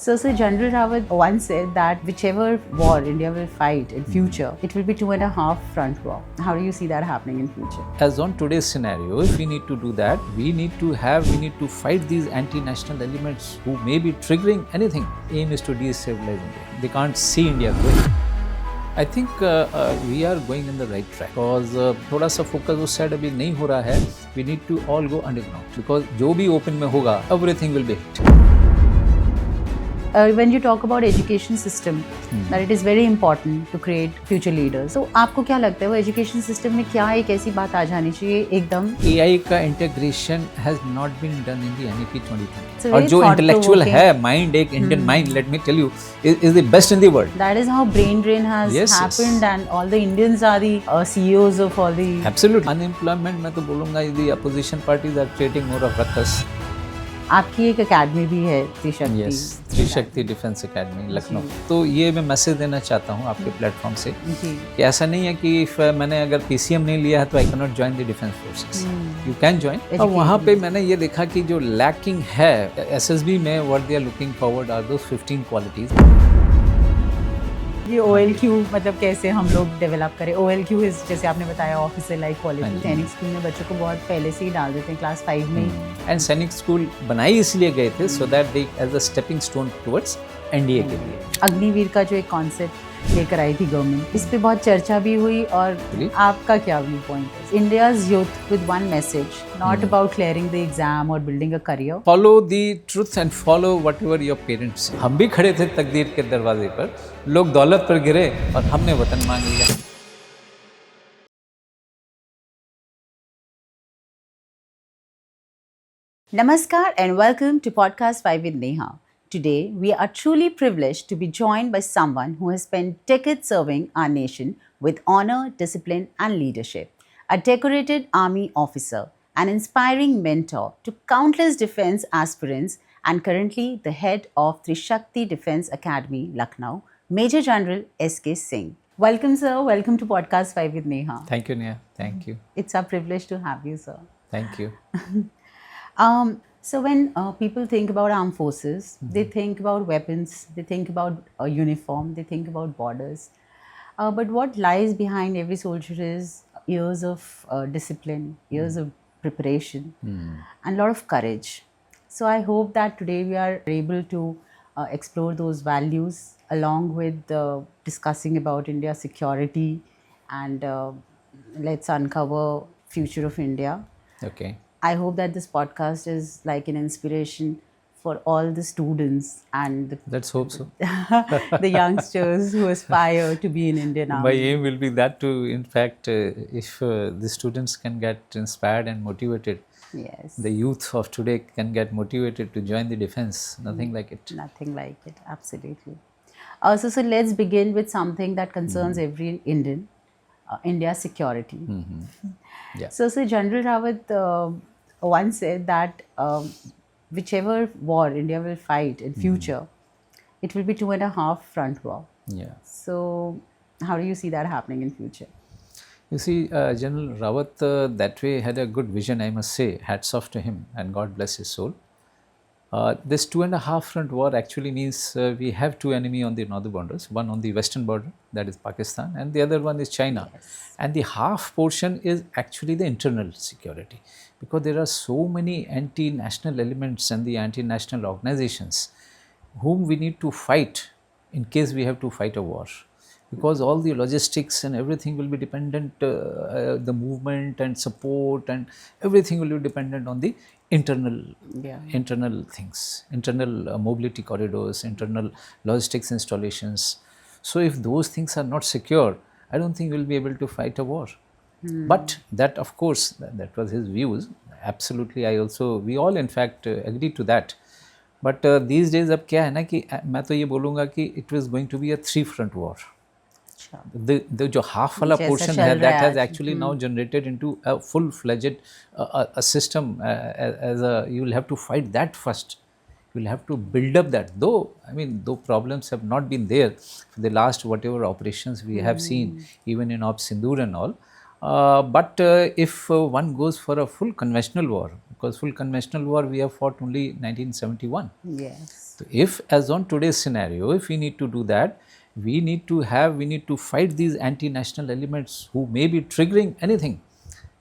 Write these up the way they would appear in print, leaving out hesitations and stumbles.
So General Rawat once said that whichever war India will fight in future, it will be 2.5 front war. How do you see that happening in future? As on today's scenario, if we need to do that, we need to fight these anti-national elements who may be triggering anything. Aim is to destabilize India. They can't see India growing. I think we are going in the right track because थोड़ा सा focus उस side अभी नहीं हो रहा है. We need to all go underground because जो भी open में होगा, everything will be hit. When you talk about education system, that it is very important to create future leaders. So आपको क्या लगता है वो education system में क्या एक ऐसी बात आ जानी चाहिए एकदम? AI का integration has not been done in the NEP 2020. So और जो intellectual है mind एक Indian mind, let me tell you, is the best in the world. That is how brain drain has happened, and all the Indians are the CEOs of all the. Absolutely. Unemployment मैं तो बोलूँगा the opposition parties are creating more of ruckus. आपकी एक academy भी है Trishakti. Yes, Trishakti defence academy Lucknow. तो ये मैं मैसेज देना चाहता हूँ आपके प्लेटफॉर्म से कि ऐसा नहीं है कि मैंने अगर PCM नहीं लिया है तो I can not join the defence forces. You can join. और वहाँ पे मैंने ये देखा कि जो लैकिंग है SSB में what they are looking forward are those 15 qualities. ये OLQ मतलब कैसे हम लोग डेवलप करें. OLQ इज जैसे आपने बताया ऑफिसर लाइक क्वालिटी. सैनिक स्कूल में बच्चों को बहुत पहले से ही डाल देते हैं क्लास 5 में ही. एंड सैनिक स्कूल बनाई इसलिए गए थे so that they as a stepping stone towards NDA के लिए. अग्निवीर का जो एक कॉन्सेप्ट लेकर आई थी गवर्नमेंट, इस पे बहुत चर्चा भी हुई. और आपका क्या व्यू पॉइंट है? India's youth with one message, not about clearing the exam और building a career. Follow the truth and follow whatever your parents. हम भी खड़े थे तकदीर के दरवाजे पर, लोग दौलत पर गिरे और हमने वतन मांग लिया. Namaskar and welcome to Podcast 5 with Neha. Today, we are truly privileged to be joined by someone who has spent decades serving our nation with honor, discipline, and leadership. A decorated army officer, an inspiring mentor to countless defense aspirants, and currently the head of Trishakti Defense Academy, Lucknow, Major General S.K. Singh. Welcome, sir. Welcome to Podcast 5 with Neha. Thank you, Neha. Thank you. It's our privilege to have you, sir. Thank you. So when people think about armed forces, they think about weapons, they think about a uniform, they think about borders. But what lies behind every soldier is years of discipline, years of preparation, and a lot of courage. So I hope that today we are able to explore those values along with discussing about India's security, and let's uncover future of India. Okay. I hope that this podcast is like an inspiration for all the students and Let's hope so. the youngsters who aspire to be in Indian Army. My aim will be that to, in fact, if the students can get inspired and motivated, Yes. the youth of today can get motivated to join the defense. Nothing like it. Nothing like it, absolutely. So let's begin with something that concerns every Indian, India's security. Yeah. So General Rawat once said that whichever war India will fight in future, it will be 2.5 front war. Yeah. So how do you see that happening in future? You see, General Rawat that way had a good vision, I must say. Hats off to him and God bless his soul. This 2.5 front war actually means we have two enemies on the northern borders, one on the western border, that is Pakistan, and the other one is China. Yes. And the half portion is actually the internal security, because there are so many anti-national elements and the anti-national organizations whom we need to fight in case we have to fight a war. Because all the logistics and everything will be dependent, the movement and support and everything will be dependent on the internal things, internal mobility corridors, internal logistics installations. So if those things are not secure, I don't think we'll be able to fight a war. But that, of course, that was his views. Absolutely, we all in fact agree to that. But these days अब क्या है ना कि मैं तो ये बोलूँगा कि it was going to be a 3-front war. The जो half वाला portion है, that has actually now generated into a full-fledged a system. As you will have to fight that first. You will have to build up that. Though problems have not been there for the last whatever operations we have seen, even in Op Sindoor and all. But if one goes for a full conventional war, because full conventional war we have fought only 1971. Yes. So if, as on today's scenario, if we need to do that, we need to fight these anti-national elements who may be triggering anything.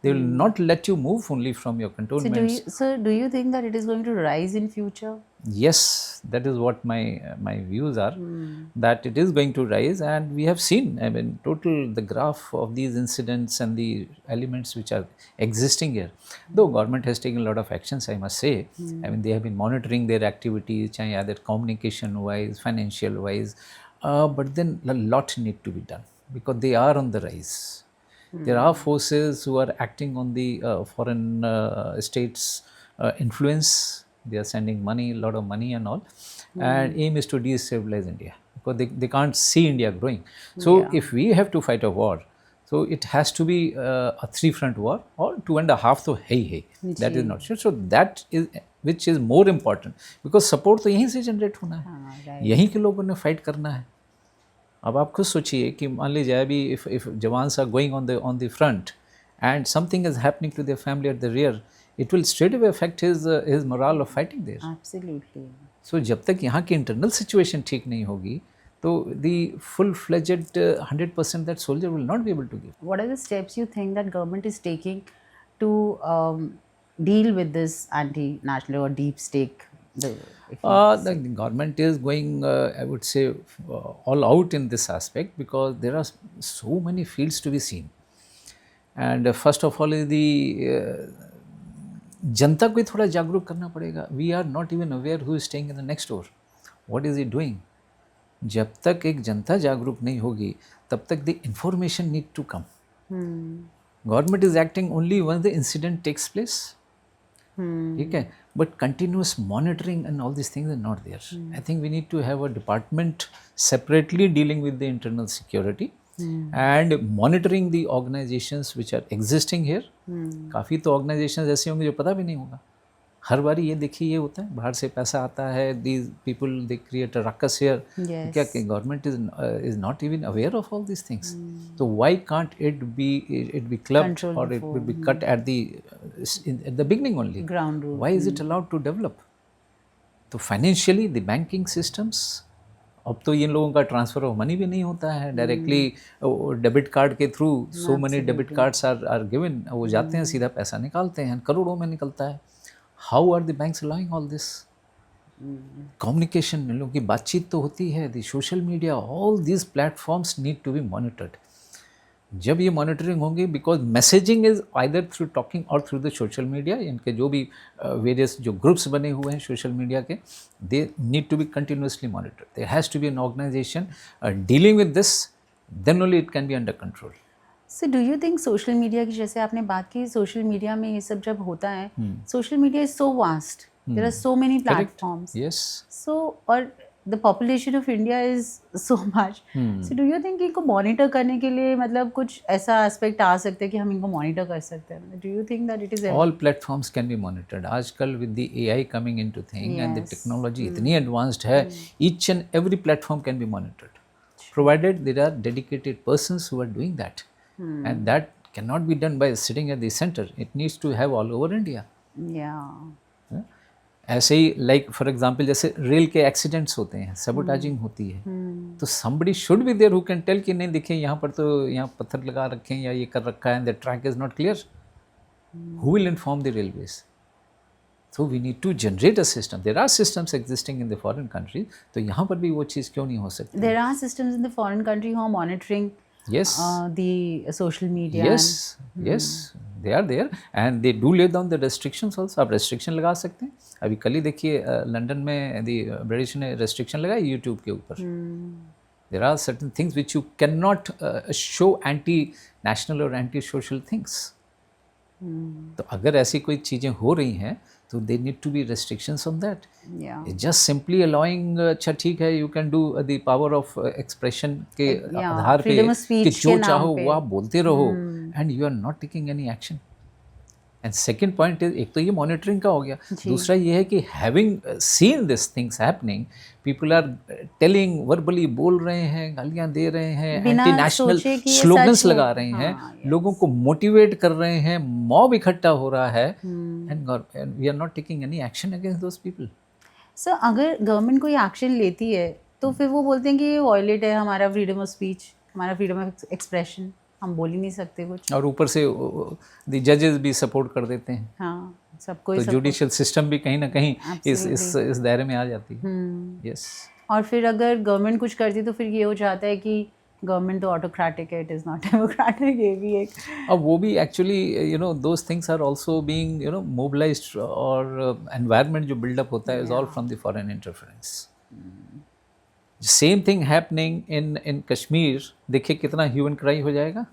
They will not let you move only from your cantonments. So do you think that it is going to rise in future? Yes, that is what my views are, that it is going to rise, and we have seen, I mean, total the graph of these incidents and the elements which are existing here. Though government has taken a lot of actions, I must say. I mean, they have been monitoring their activities, either communication wise, financial wise, but then a lot need to be done because they are on the rise. There are forces who are acting on the foreign states' influence. They are sending money, a lot of money and all, and aim is to destabilize India because they can't see India growing. So if we have to fight a war, so it has to be a three-front war or 2.5 तो है ही है. That is not sure. So that is which is more important because support तो यहीं से generate होना है, यहीं के लोगों ने fight करना है. अब आप खुद सोचिए कि मान लीजिए अभी if jawans are going on the front and something is happening to their family at the rear, it will straight away affect his morale of fighting there. Absolutely. So जब तक यहाँ की internal situation ठीक नहीं होगी, तो the full-fledged 100% that soldier will not be able to give. What are the steps you think that government is taking to deal with this anti-national or deep state? The government is going, I would say, all out in this aspect because there are so many fields to be seen. And first of all is the जनता को थोड़ा जागरूक करना पड़ेगा. We are not even aware who is staying in the next door. What is he doing? जब तक एक जनता जागरूक नहीं होगी, तब तक the information need to come. Government is acting only once the incident takes place. ठीक है, but continuous monitoring and all these things are not there. I think we need to have a department separately dealing with the internal security and monitoring the organizations which are existing here. काफ़ी तो organizations ऐसे होंगे जो पता भी नहीं होगा. हर बारी ये देखिए ये होता है, बाहर से पैसा आता है, these people they create a ruckus here. क्या government is not even aware of all these things. So why can't it be clubbed or it will be cut at the beginning only? Ground rule. Why is it allowed to develop? तो financially the banking systems, अब तो इन लोगों का transfer of money भी नहीं होता है directly debit card के through. So money debit cards are given, वो जाते हैं सीधा पैसा निकालते हैं, करोड़ों में निकलता है. How are the banks allowing all this? Communication, लोगों की बातचीत तो होती है, the social media, all these platforms need to be monitored. जब ये monitoring होंगे, because messaging is either through talking or through the social media, इनके जो भी various जो groups बने हुए हैं social media के, they need to be continuously monitored. There has to be an organization dealing with this, then only it can be under control. So do you think social media की जैसे आपने बात की, social media में ये सब जब होता है, social media is so vast. There are so many platforms. Correct. Yes. So और the population of India is so much. So do you think इनको monitor करने के लिए मतलब कुछ ऐसा aspect आ सकते हैं कि हम इनको monitor कर सकते हैं? Do you think that it is all platforms can be monitored? आजकल with the AI coming into thing and the technology इतनी advanced है, each and every platform can be monitored, provided there are dedicated persons who are doing that. And that cannot be done by sitting at the center. It needs to have all over India. Yeah. ऐसे ही like for example जैसे rail के accidents होते हैं, sabotaging होती है, तो somebody should be there who can tell कि नहीं देखिए यहाँ पर तो यहाँ पत्थर लगा रखे हैं या ये कर रखा है and the track is not clear. Who will inform the railways? So we need to generate a system. There are systems existing in the foreign countries. तो यहाँ पर भी वो चीज़ क्यों नहीं हो सकती? There are systems in the foreign country who are monitoring the social media. Yes, yes, they are there and they do lay down the restrictions also. आप restriction लगा सकते हैं. अभी कल ही देखिए लंदन में the British ने restriction लगाई YouTube के ऊपर. There are certain things which you cannot show anti-national or anti-social things. तो अगर ऐसी कोई चीज़ें हो रही हैं तो they need to be restrictions on that. Yeah. It's just simply allowing अच्छा ठीक है you can do the power of expression के आधार पे कि जो चाहो वो आप बोलते रहो and you are not taking any action. And second point is एक तो ये monitoring का हो गया, दूसरा ये है कि having seen these things happening, people are telling verbally बोल रहे हैं, गालियाँ दे रहे हैं, anti-national slogans लगा रहे हैं, लोगों को motivate कर रहे हैं, mob इकट्ठा हो रहा है and we are not taking any action against those people. सो अगर गवर्नमेंट कोई एक्शन लेती है तो फिर वो बोलते हैं कि ये वॉयलेट है हमारा फ्रीडम ऑफ स्पीच, हमारा फ्रीडम ऑफ एक्सप्रेशन, हम बोल ही नहीं सकते कुछ। और ऊपर से द जजेस भी सपोर्ट कर देते हैं, हाँ, सबको ही तो support- जुडिशियल सिस्टम भी कहीं ना कहीं इस दायरे में आ जाती है। यस। और फिर अगर गवर्नमेंट कुछ करती तो फिर ये हो जाता है कि गवर्नमेंट तो ऑटोक्रेटिक है, इट इज़ नॉट डेमोक्रेटिक, ये भी एक अब वो भी actually those things are also being mobilised, और एनवायरनमेंट जो बिल्डअप होता है is all from the foreign interference. Same thing happening in Kashmir, देखिए कितना ह्यूमन क्राई हो जाएगा।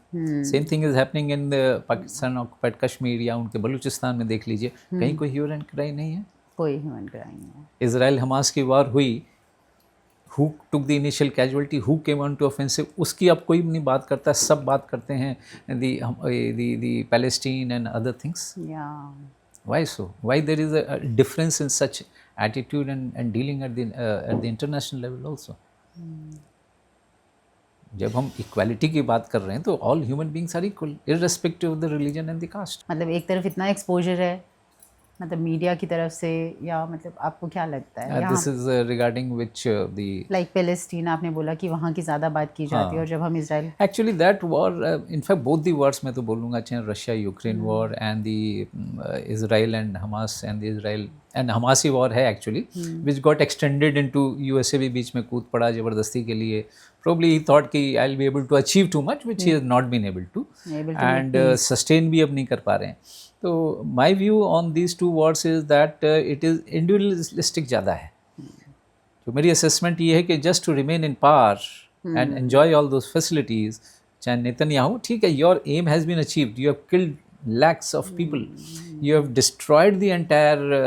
Same thing is happening in Pakistan occupied Kashmir या उनके बलूचिस्तान में, देख लीजिए कहीं कोई ह्यूमन क्राई नहीं है। कोई ह्यूमन क्राइम नहीं है। इजराइल हमास की वार हुई, who took the initial casualty, who came on to offensive, उसकी अब कोई नहीं बात करता, सब बात करते हैं दी पैलेस्टीन एंड अदर थिंग्स। या Why so? Why there is a difference in such attitude and dealing at the international level also? जब हम इक्वालिटी की बात कर रहे हैं तो all human beings are equal irrespective of the religion and the caste. मतलब एक तरफ इतना एक्सपोजर है, मतलब मीडिया की तरफ से, या मतलब आपको क्या लगता है this is regarding which the like Palestine आपने बोला कि वहाँ की ज़्यादा बात की जाती है, और जब हम Israel actually that war, in fact both the wars मैं तो बोलूँगा, चाहे Russia Ukraine war and the Israel and Hamas and the Israel and हमासी वॉर है actually, which got extended into USA भी बीच में कूद पड़ा ज़बरदस्ती के लिए। Probably he thought कि I will be able to achieve too much which he has not been able to, and sustain भी अब नहीं कर पा रहे हैं। तो my view on these two wars is that it is individualistic ज़्यादा है। तो मेरी असेसमेंट ये है कि just to remain in power and enjoy all those facilities, चाहे नेतन्याहू, ठीक है, your aim has been achieved, you have killed lakhs of people, you have destroyed the entire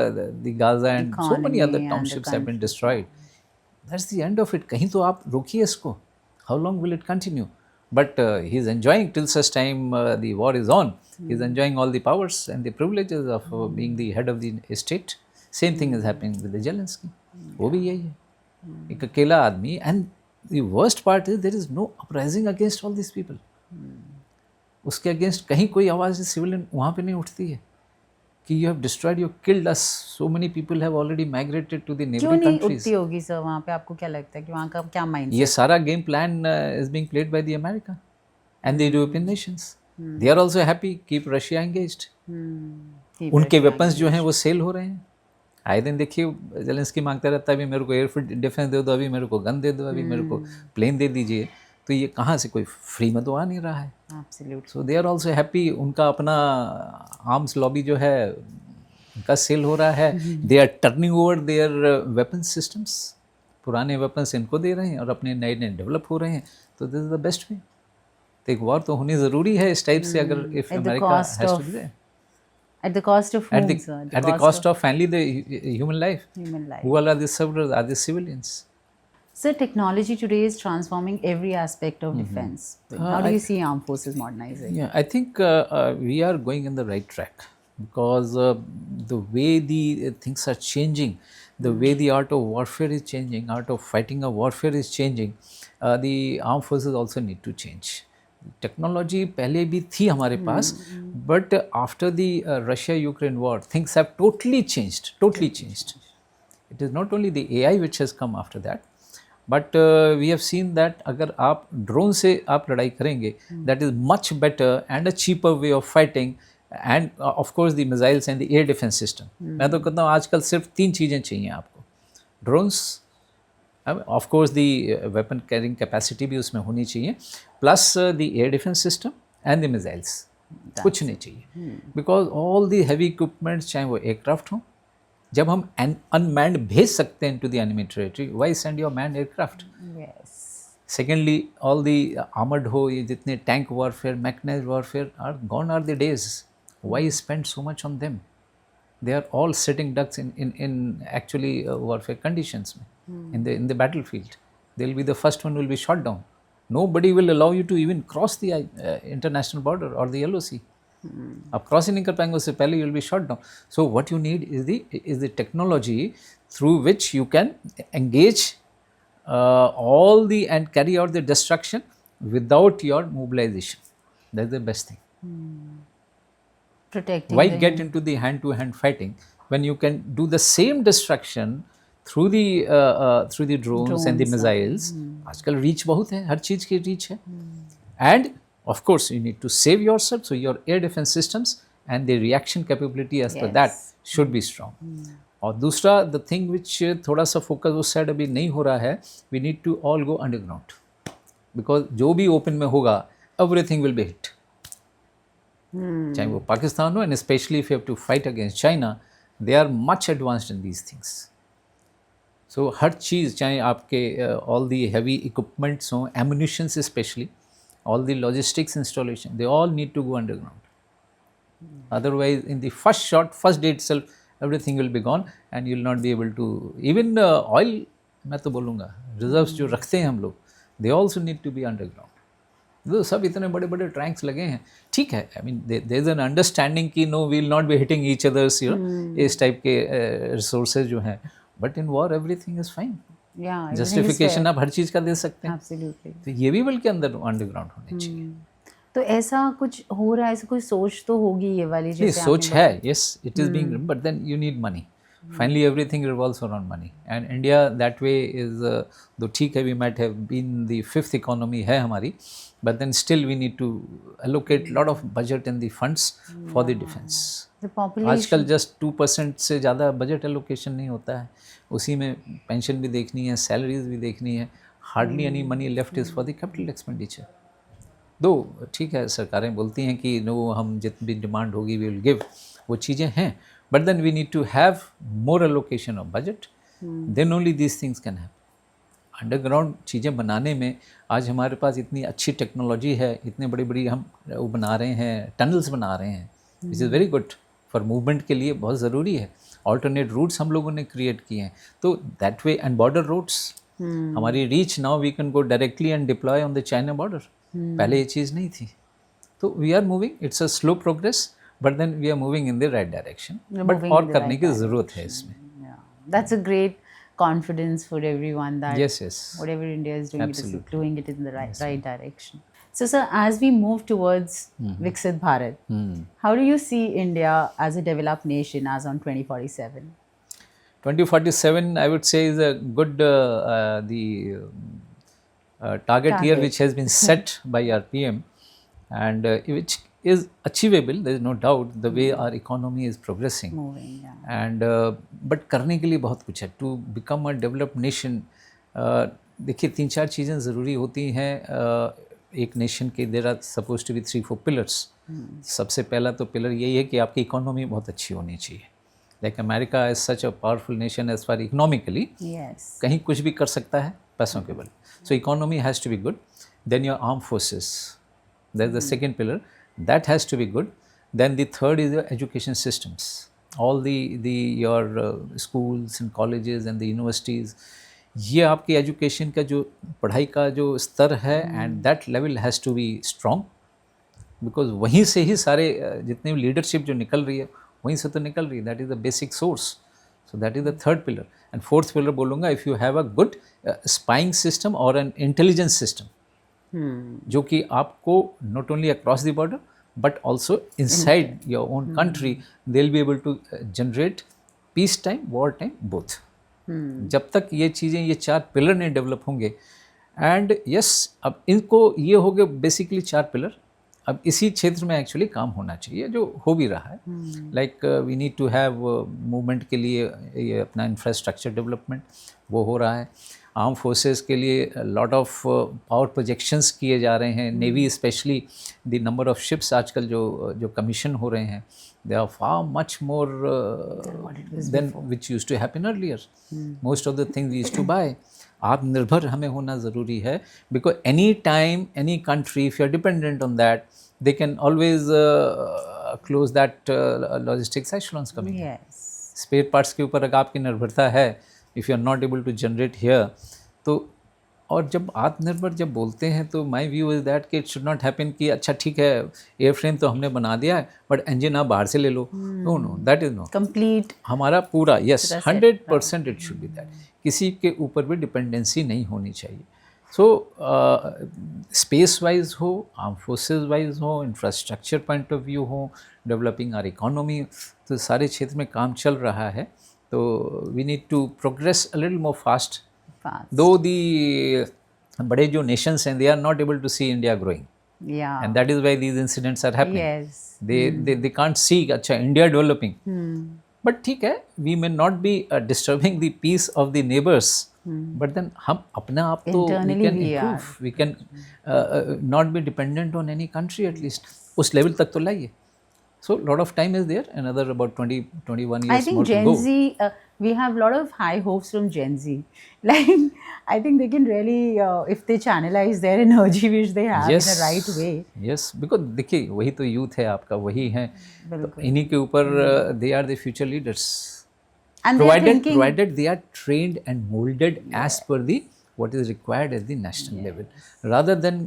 the Gaza and so many other townships have been destroyed. That's the end of it. कहीं तो आप रोकिए इसको. How long will it continue? But he is enjoying till such time the war is on. He is enjoying all the powers and the privileges of being the head of the state. Same thing is happening with the Zelensky. वो भी यही है, एक अकेला आदमी, and the worst part is there is no uprising against all these people. उसके against कहीं कोई आवाज़ सिविलियन वहाँ पे नहीं उठती है कि you have destroyed, you killed us, so many people have already migrated to the neighbouring countries. क्यों नहीं उठती होगी सर वहाँ पे? आपको क्या लगता है कि वहाँ का क्या माइंड? ये सारा game plan is being played by the America and the European nations. They are also happy, keep Russia engaged. उनके वेपन्स जो हैं वो सेल हो रहे हैं। आए दिन देखिए जेलेंस्की मांगता रहता है, अभी मेरे को एयरफील्ड डिफेंस दे दो, अभी मेरे को गन दे दो, अभी मेरे को प्लेन दे दीजिए। तो ये कहाँ से, कोई फ्री में तो आ नहीं रहा है। सो दे आर ऑल्सो हैप्पी, उनका अपना आर्म्स लॉबी जो है उनका सेल हो रहा है। They are turning over their weapon systems, पुराने वेपन्स इनको दे रहे हैं और अपने नए नए डेवलप हो रहे हैं। तो this is the best way. तो एक वॉर तो होनी ज़रूरी है इस टाइप से, अगर if America has to be there. At the cost of whom, sir? At the cost of finally the human life. Who all are the sufferers? Are the civilians? Sir, technology today is transforming every aspect of defense. How do you see armed forces modernizing? Yeah, I think we are going in the right track, because the way the things are changing, the way the art of warfare is changing, art of fighting a warfare is changing, the armed forces also need to change. Technology पहले भी थी हमारे पास, but after the Russia Ukraine war things have totally changed. It is not only the AI which has come after that, but we have seen that अगर आप drone से आप लड़ाई करेंगे, that is much better and a cheaper way of fighting, and of course the missiles and the air defence system. मैं तो कहता हूँ आजकल सिर्फ 3 चीज़ें चाहिए आपको, drones, of course the weapon carrying capacity भी उसमें होनी चाहिए, plus the air defence system and the missiles. कुछ नहीं चाहिए, because all the heavy equipments, चाहे वो एयरक्राफ्ट हो, जब हम अनमैन्ड भेज सकते हैं to the enemy territory, why send your manned aircraft? Secondly all the armoured हो, ये जितने tank warfare, mechanised warfare are gone are the days, why spend so much on them? They are all sitting ducks in actually warfare conditions. In the battlefield, they'll be the first one who will be shot down. Nobody will allow you to even cross the international border or the LOC. आप cross ही नहीं कर पाएंगे, उससे पहले you will be shot down. So what you need is the technology through which you can engage all the and carry out the destruction without your mobilization. That's the best thing. Protecting Why get into the hand-to-hand fighting when you can do the same destruction through the drones and the Drones, missiles. आजकल reach बहुत है, हर चीज़ की reach है। And of course you need to save yourself, so your air defence systems and the reaction capability as पर that Yes. Should be strong. और दूसरा द थिंग विच थोड़ा सा फोकस उस साइड अभी नहीं हो रहा है, we need to all go underground, because जो भी ओपन में होगा एवरीथिंग विल बी हिट, चाहे वो पाकिस्तान हो, and specially if you have to fight against China, they are much advanced in these things. So हर चीज़, चाहे आपके ऑल दी हैवी इक्विपमेंट्स हों, ammunitions specially, all the logistics installation, they all need to go underground. Otherwise, in the first shot, first day itself, everything will be gone and you will not be able to, even oil, मैं तो बोलूँगा reserves जो रखते हैं हम लोग, they also need to be underground. तो सब इतने बड़े बड़े ट्रैंक्स लगे हैं, ठीक है, I mean there is an understanding कि no we will not be hitting each others, you know, इस टाइप के रिसोर्सेज जो हैं, but in war everything is fine. Yeah, everything is justification fair. आप हर चीज़ का दे सकते हैं, Absolutely. तो ये भी बल्कि अंडरग्राउंड होने चाहिए। तो ऐसा कुछ हो रहा है, ऐसा कोई सोच तो होगी ये वाली, नहीं, जैसे सोच है, yes, it is being, but then you need money. Finally, everything revolves around money. And India that way is, though ठीक है, we might have been the fifth economy है हमारी, but then still we need to allocate lot of budget and the funds for the defense. the population. आजकल just 2% से ज़्यादा budget allocation नहीं होता है, उसी में पेंशन भी देखनी है, सैलरीज भी देखनी है, hardly any money left is for the capital expenditure. दो ठीक है, सरकारें बोलती हैं कि नो हम जितनी भी डिमांड होगी वी विल गिव, वो चीज़ें हैं, but then we need to have more allocation of budget, then only these things can happen. Underground चीज़ें बनाने में आज हमारे पास इतनी अच्छी टेक्नोलॉजी है, इतने बड़ी बड़ी हम वो बना रहे हैं, टनल्स बना रहे हैं, which is very good for movement के लिए बहुत ज़रूरी है। ऑल्टरनेट रूट्स हम लोगों ने क्रिएट किए हैं, तो that way, and border routes, हमारी reach now we can go directly and deploy on the China border. पहले ये चीज़ नहीं थी, तो we are moving, it's a slow progress, but then we are moving in the right direction, but और करने की ज़रूरत है इसमें। That's a great confidence for everyone that Yes, yes. whatever India is doing, it is Absolutely. doing it in the right direction. So, sir, as we move towards Viksit Bharat, how do you see India as a developed nation as on 2047? 2047, I would say, is a good target here, which has been set by our PM, and which is achievable. There is no doubt the way our economy is progressing. Moving, yeah. And but करने के लिए बहुत कुछ है to become a developed nation. देखिए, 3-4 चीज़ें ज़रूरी होती हैं एक नेशन के। There are suppose to be 3-4 pillars. सबसे पहला तो पिलर यही है कि आपकी इकोनॉमी बहुत अच्छी होनी चाहिए। Like America is such a powerful nation as far economically, Yes. कहीं कुछ भी कर सकता है पैसों के बल। So economy has to be good, then your arm forces, that is the second pillar, that has to be good. Then the third is your education systems, all the your schools and colleges and the universities. ये आपकी education का जो पढ़ाई का जो स्तर है, and that level has to be strong, because वहीं से ही सारे जितने भी लीडरशिप जो निकल रही है वहीं से तो निकल रही है। That is the basic source. So that is the third pillar. And fourth pillar बोलूँगा, if you have a good spying system और एन इंटेलिजेंस सिस्टम, जो कि आपको not only across the border but also inside your own country they will be able to generate peace time, war time, both. जब तक ये चीज़ें, ये 4 pillar नहीं डेवलप होंगे, एंड यस, अब इनको ये हो गए बेसिकली 4 पिलर। अब इसी क्षेत्र में एक्चुअली काम होना चाहिए, जो हो भी रहा है। Like we need to have movement के लिए ये अपना इंफ्रास्ट्रक्चर डेवलपमेंट, वो हो रहा है। आर्म फोर्सेस के लिए लॉट ऑफ पावर प्रोजेक्शंस किए जा रहे हैं। Navy specially, the number of ships आजकल जो कमीशन हो रहे हैं, they are far much more than which use to happen earlier. Most of the things we used to buy. आत्मनिर्भर हमें होना ज़रूरी है, because any time any country if you are dependent on that, they can always close that logistics echelons coming. Spare parts के ऊपर अगर आपकी निर्भरता है, if you are not able to generate here, तो और जब आत्मनिर्भर जब बोलते हैं तो माई व्यू इज़ दैट कि इट शुड नॉट हैपन कि अच्छा ठीक है एयर फ्रेम तो हमने बना दिया है बट इंजन आप बाहर से ले लो। No no, that is no complete हमारा पूरा, yes, 100% it should be that. किसी के ऊपर भी डिपेंडेंसी नहीं होनी चाहिए। सो स्पेस वाइज हो, आर्म फोर्सेस वाइज हो, इंफ्रास्ट्रक्चर पॉइंट ऑफ व्यू हो, डेवलपिंग आर इकोनॉमी, तो सारे क्षेत्र में काम चल रहा है। तो we need to progress a little more fast. Fast. Though the बड़े जो nations हैं, they are not able to see India growing. Yeah. And that is why these incidents are happening. Yes. They can't see अच्छा India developing. But ठीक है, we may not be disturbing the peace of the neighbors. But then हम अपने आप तो we Internally can we are. improve. We can not be dependent on any country at least. उस level तक तो लाइए. So lot of time is there. Another about 21 years I think more Gen to go. Z, we have a lot of high hopes from Gen Z. Like, I think they can really, if they channelize their energy which they have in a right way. Yes, because देखिए वही तो youth है आपका, वही है. तो बिल्कुल. इन्हीं के ऊपर they are the future leaders. And they're thinking, Provided they are trained and molded as per the what is required at the national level, rather than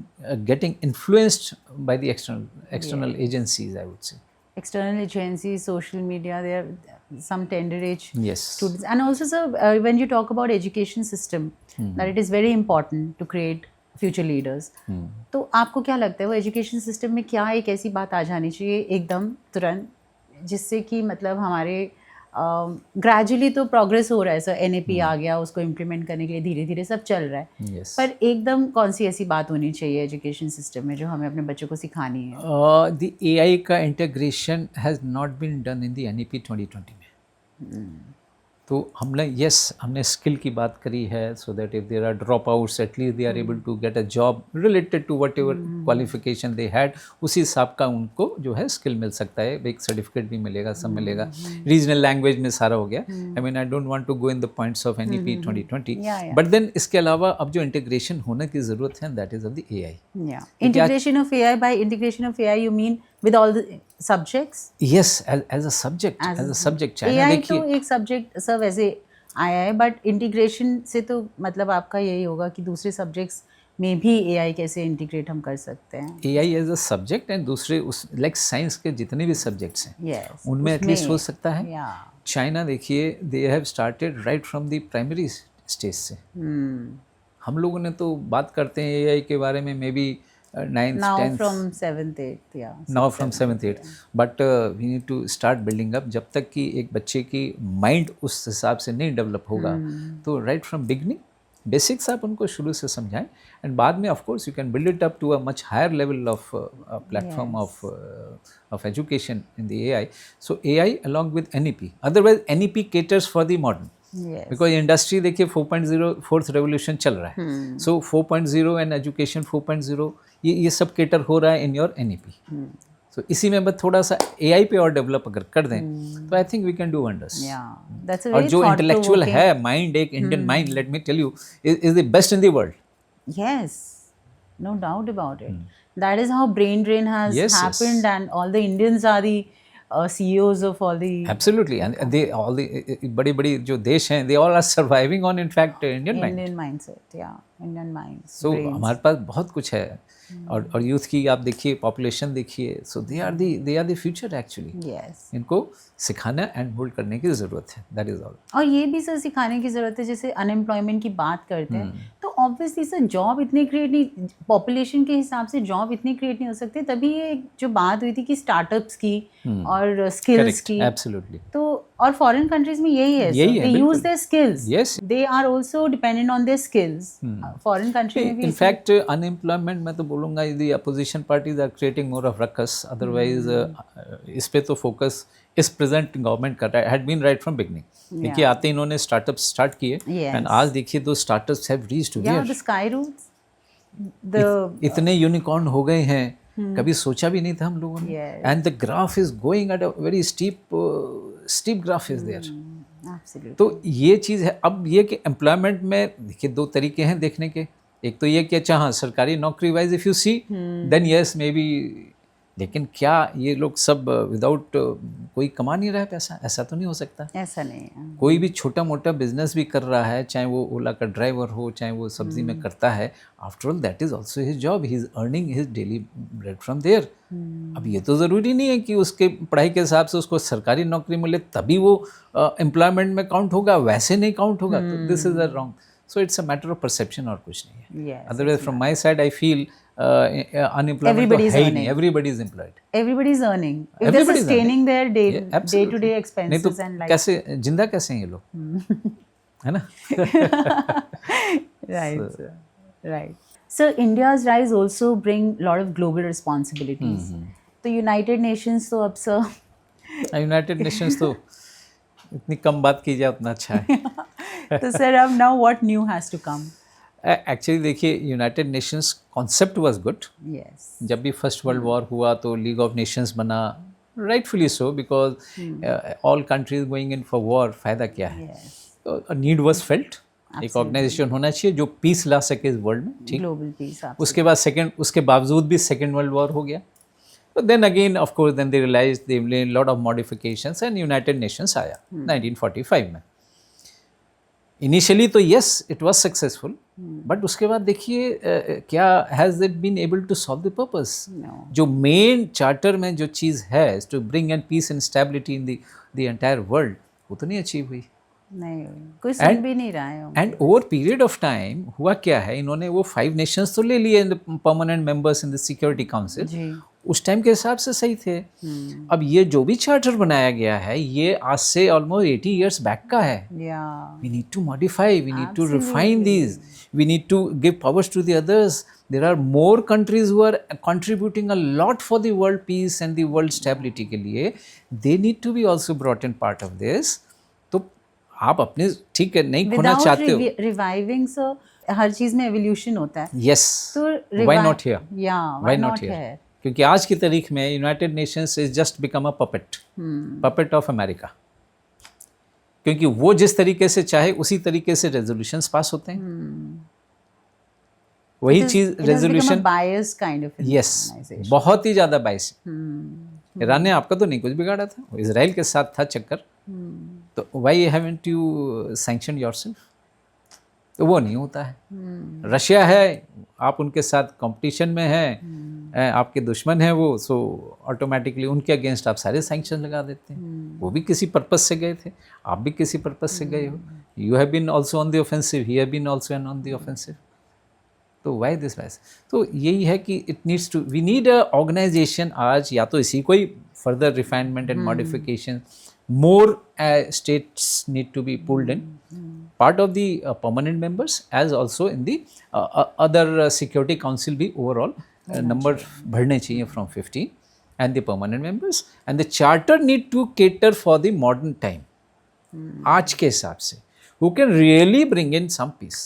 getting influenced by the external agencies, I would say. external agencies, social media, there are some tender age Yes. students. And also, sir, when you talk about education system, that it is very important to create future leaders. तो आपको क्या लगता है वो education system में क्या एक ऐसी बात आ जानी चाहिए एकदम तुरंत जिससे कि मतलब हमारे ग्रेजुअली तो प्रोग्रेस हो रहा है सर, एनएपी आ गया, उसको इम्प्लीमेंट करने के लिए धीरे धीरे सब चल रहा है. Yes. पर एकदम कौन सी ऐसी बात होनी चाहिए एजुकेशन सिस्टम में जो हमें अपने बच्चों को सिखानी है? The AI का integration has not been done in the NEP 2020 में. तो हमने स्किल की बात करी है, so that if there are dropouts at least they are able to get a job related to whatever qualification they had, उसी हिसाब का उनको जो है स्किल मिल सकता है, एक सर्टिफिकेट भी मिलेगा, सब मिलेगा. रीजनल लैंग्वेज में सारा हो गया. I mean I don't want to go in the points of NEP 2020, but then इसके अलावा अब जो इंटीग्रेशन होने की ज़रूरत है that is of the AI. Integration of AI, by integration of AI you mean with all the subjects? Yes, as a subject, as a subject. China AI देखिए तो एक सब्जेक्ट सर वैसे आया है, बट इंटीग्रेशन से तो मतलब आपका यही होगा कि दूसरे सब्जेक्ट्स में भी AI कैसे इंटीग्रेट हम कर सकते हैं. AI as a subject and दूसरे उस लाइक साइंस के जितने भी सब्जेक्ट्स हैं Yes, उनमें एटलीस्ट हो सकता है. Yeah. चाइना देखिए they have started right from the primary stage से. हम लोगों ने तो बात करते हैं AI के बारे में may be 9th, Now 10th, from 7th, 8th, yeah. now from 7th, 8th. But we need to start building up. जब तक कि एक बच्चे की माइंड उस हिसाब से नहीं डेवलप होगा, तो राइट फ्रॉम बिगनिंग बेसिक्स आप उनको शुरू से समझाएं, एंड बाद में of course you can build it up to a much higher level of platform of education in the AI. So AI along with NEP. Otherwise NEP caters for the modern. Yes. Because industry देखिए 4.0 fourth revolution चल रहा है. सो 4.0 and education 4.0 ये सब cater हो रहा है in your NEP. सो इसी में बस थोड़ा सा AI पे और डेवलप अगर कर दें तो I think we can do wonders. Yeah, that's a और very जो इंटेलेक्चुअल thought-provoking. है माइंड, एक Indian mind, let me tell you, is the best in the world. Yes, no doubt about it. That is how brain drain has Yes, yes. happened, and all the Indians are the CEOs of all the absolutely, and they all the बड़ी बड़ी जो देश हैं they all are surviving on in fact Indian mind. Indian mindset. Yeah, Indian minds. So brains. हमारे पास बहुत कुछ है. और यूथ की आप देखिए, पॉपुलेशन देखिए, so they are the future actually. Yes. इनको सिखाना एंड होल्ड करने की ज़रूरत है, दैट इज़ ऑल. और ये भी सर सिखाने की ज़रूरत है, जैसे अनएम्प्लॉयमेंट की बात करते हैं तो ऑब्वियसली सर जॉब इतनी क्रिएट नहीं, पॉपुलेशन के हिसाब से जॉब इतनी क्रिएट नहीं हो सकती. तभी ये जो बात हुई थी कि स्टार्टअप्स की और स्किल्स की, एब्सोल्युटली. तो और फॉरेन कंट्रीज में यही है, यही है, दे यूज बिल्कुल. Their skills, Yes. They are also dependent on their skills. Foreign country में भी इनफैक्ट अनएम्प्लॉयमेंट मैं तो बोलूँगा the opposition parties are creating more of ruckus. Otherwise इस पे तो फोकस इस प्रेजेंट गवर्नमेंट कर रहा है, had been right from beginning. देखिए आते इन्होंने स्टार्टअप स्टार्ट किए एंड आज देखिए दो startups have reached to the sky roots, the इतने यूनिकॉर्न हो गए हैं, कभी सोचा भी नहीं था हम लोगों ने. And the graph is going at a very steep graph is there. Absolutely. तो ये चीज़ है. अब ये कि एम्प्लॉयमेंट में देखिए दो तरीके हैं देखने के. एक तो ये कि अच्छा हाँ सरकारी नौकरी wise if you see then yes maybe, लेकिन क्या ये लोग सब विदाउट कोई कमा नहीं रहा है पैसा? ऐसा तो नहीं हो सकता. ऐसा नहीं है. कोई भी छोटा मोटा बिजनेस भी कर रहा है, चाहे वो ओला का ड्राइवर हो, चाहे वो सब्जी में करता है, after all that is also his job, he is earning his daily bread from there. अब ये तो ज़रूरी नहीं है कि उसके पढ़ाई के हिसाब से उसको सरकारी नौकरी मिले तभी वो एम्प्लॉयमेंट में काउंट होगा, वैसे नहीं काउंट होगा. तो this is a wrong. So it's a matter of perception और कुछ नहीं है. Yes, otherwise from my side I feel unemployment तो Everybody is है ही earning. नहीं, everybody is employed, Everybody is earning. If they're Everybody is sustaining their absolutely. day-to-day नहीं expenses तो and like कैसे जिंदा कैसे हैं ये लोग, है ना? right, sir. Right. So India's rise also bring a lot of global responsibilities. तो यूनाइटेड नेशंस तो अब सर यूनाइटेड नेशंस तो इतनी कम बात की जाए उतना अच्छा है। तो सर अब now what new has to come? Actually देखिए, United Nations concept was good. Yes, जब भी फर्स्ट वर्ल्ड वॉर हुआ तो लीग ऑफ नेशंस बना, rightfully so, because all countries going in for war, फ़ायदा क्या है? यस, तो नीड वाज फेल्ट, एक ऑर्गेनाइजेशन होना चाहिए जो पीस ला सके इस वर्ल्ड में, ठीक। Global piece. उसके बाद उसके बावजूद भी सेकेंड वर्ल्ड वॉर हो गया, तो then again of course then they realise they made lot of modifications and United Nations आया 1945 में। इनिशियली तो yes it was successful, but उसके बाद देखिए क्या has it been able to solve the purpose? जो मेन चार्टर में जो चीज़ है to bring and peace and stability in the entire world, वो तो नहीं अचीव हुई। नहीं, कोई सुन भी नहीं रहा है। And over period of time हुआ क्या है, इन्होंने वो 5 नेशंस तो ले लिए permanent members in the security council, उस टाइम के हिसाब से सही थे। अब ये जो भी चार्टर बनाया गया है ये आज से ऑलमोस्ट 80 इयर्स बैक का है। We need to modify, we need to refine these, we need to give powers to the others. There are more countries who are contributing a lot for the world peace and the world stability के लिए, they need to be also brought in part of this. तो आप अपने ठीक है नहीं खोना चाहते हो, रिवाइविंग सो हर चीज में एवोल्यूशन होता है। यस, तो व्हाई नॉट हियर? या व्हाई नॉट हियर? क्योंकि आज की तारीख में United Nations is just become a puppet of America. क्योंकि वो जिस तरीके से चाहे उसी तरीके से रेजोल्यूशंस पास होते हैं, वही चीज resolution bias kind of, yes, बहुत ही ज्यादा बायस। ईरान ने आपका तो नहीं कुछ बिगाड़ा था, इजराइल के साथ था चक्कर, तो why haven't you sanction yourself? तो वो नहीं होता है। रशिया है, आप उनके साथ कंपटीशन में हैं, आपके दुश्मन हैं वो, सो ऑटोमेटिकली उनके अगेंस्ट आप सारे सैंक्शन लगा देते हैं। वो भी किसी पर्पस से गए थे, आप भी किसी पर्पस से गए हो। You have been also on the offensive, he have been also on the offensive. तो वाई दिस वाइज? तो यही है कि it needs to, we need a organisation आज, या तो इसी को ही further refinement and modification, more states need to be pulled in, part of the permanent members as also in the other security council भी overall number बढ़ने चाहिए from 15 and the permanent members, and the charter need to cater for the modern time, आज के हिसाब से, who can really bring in some peace,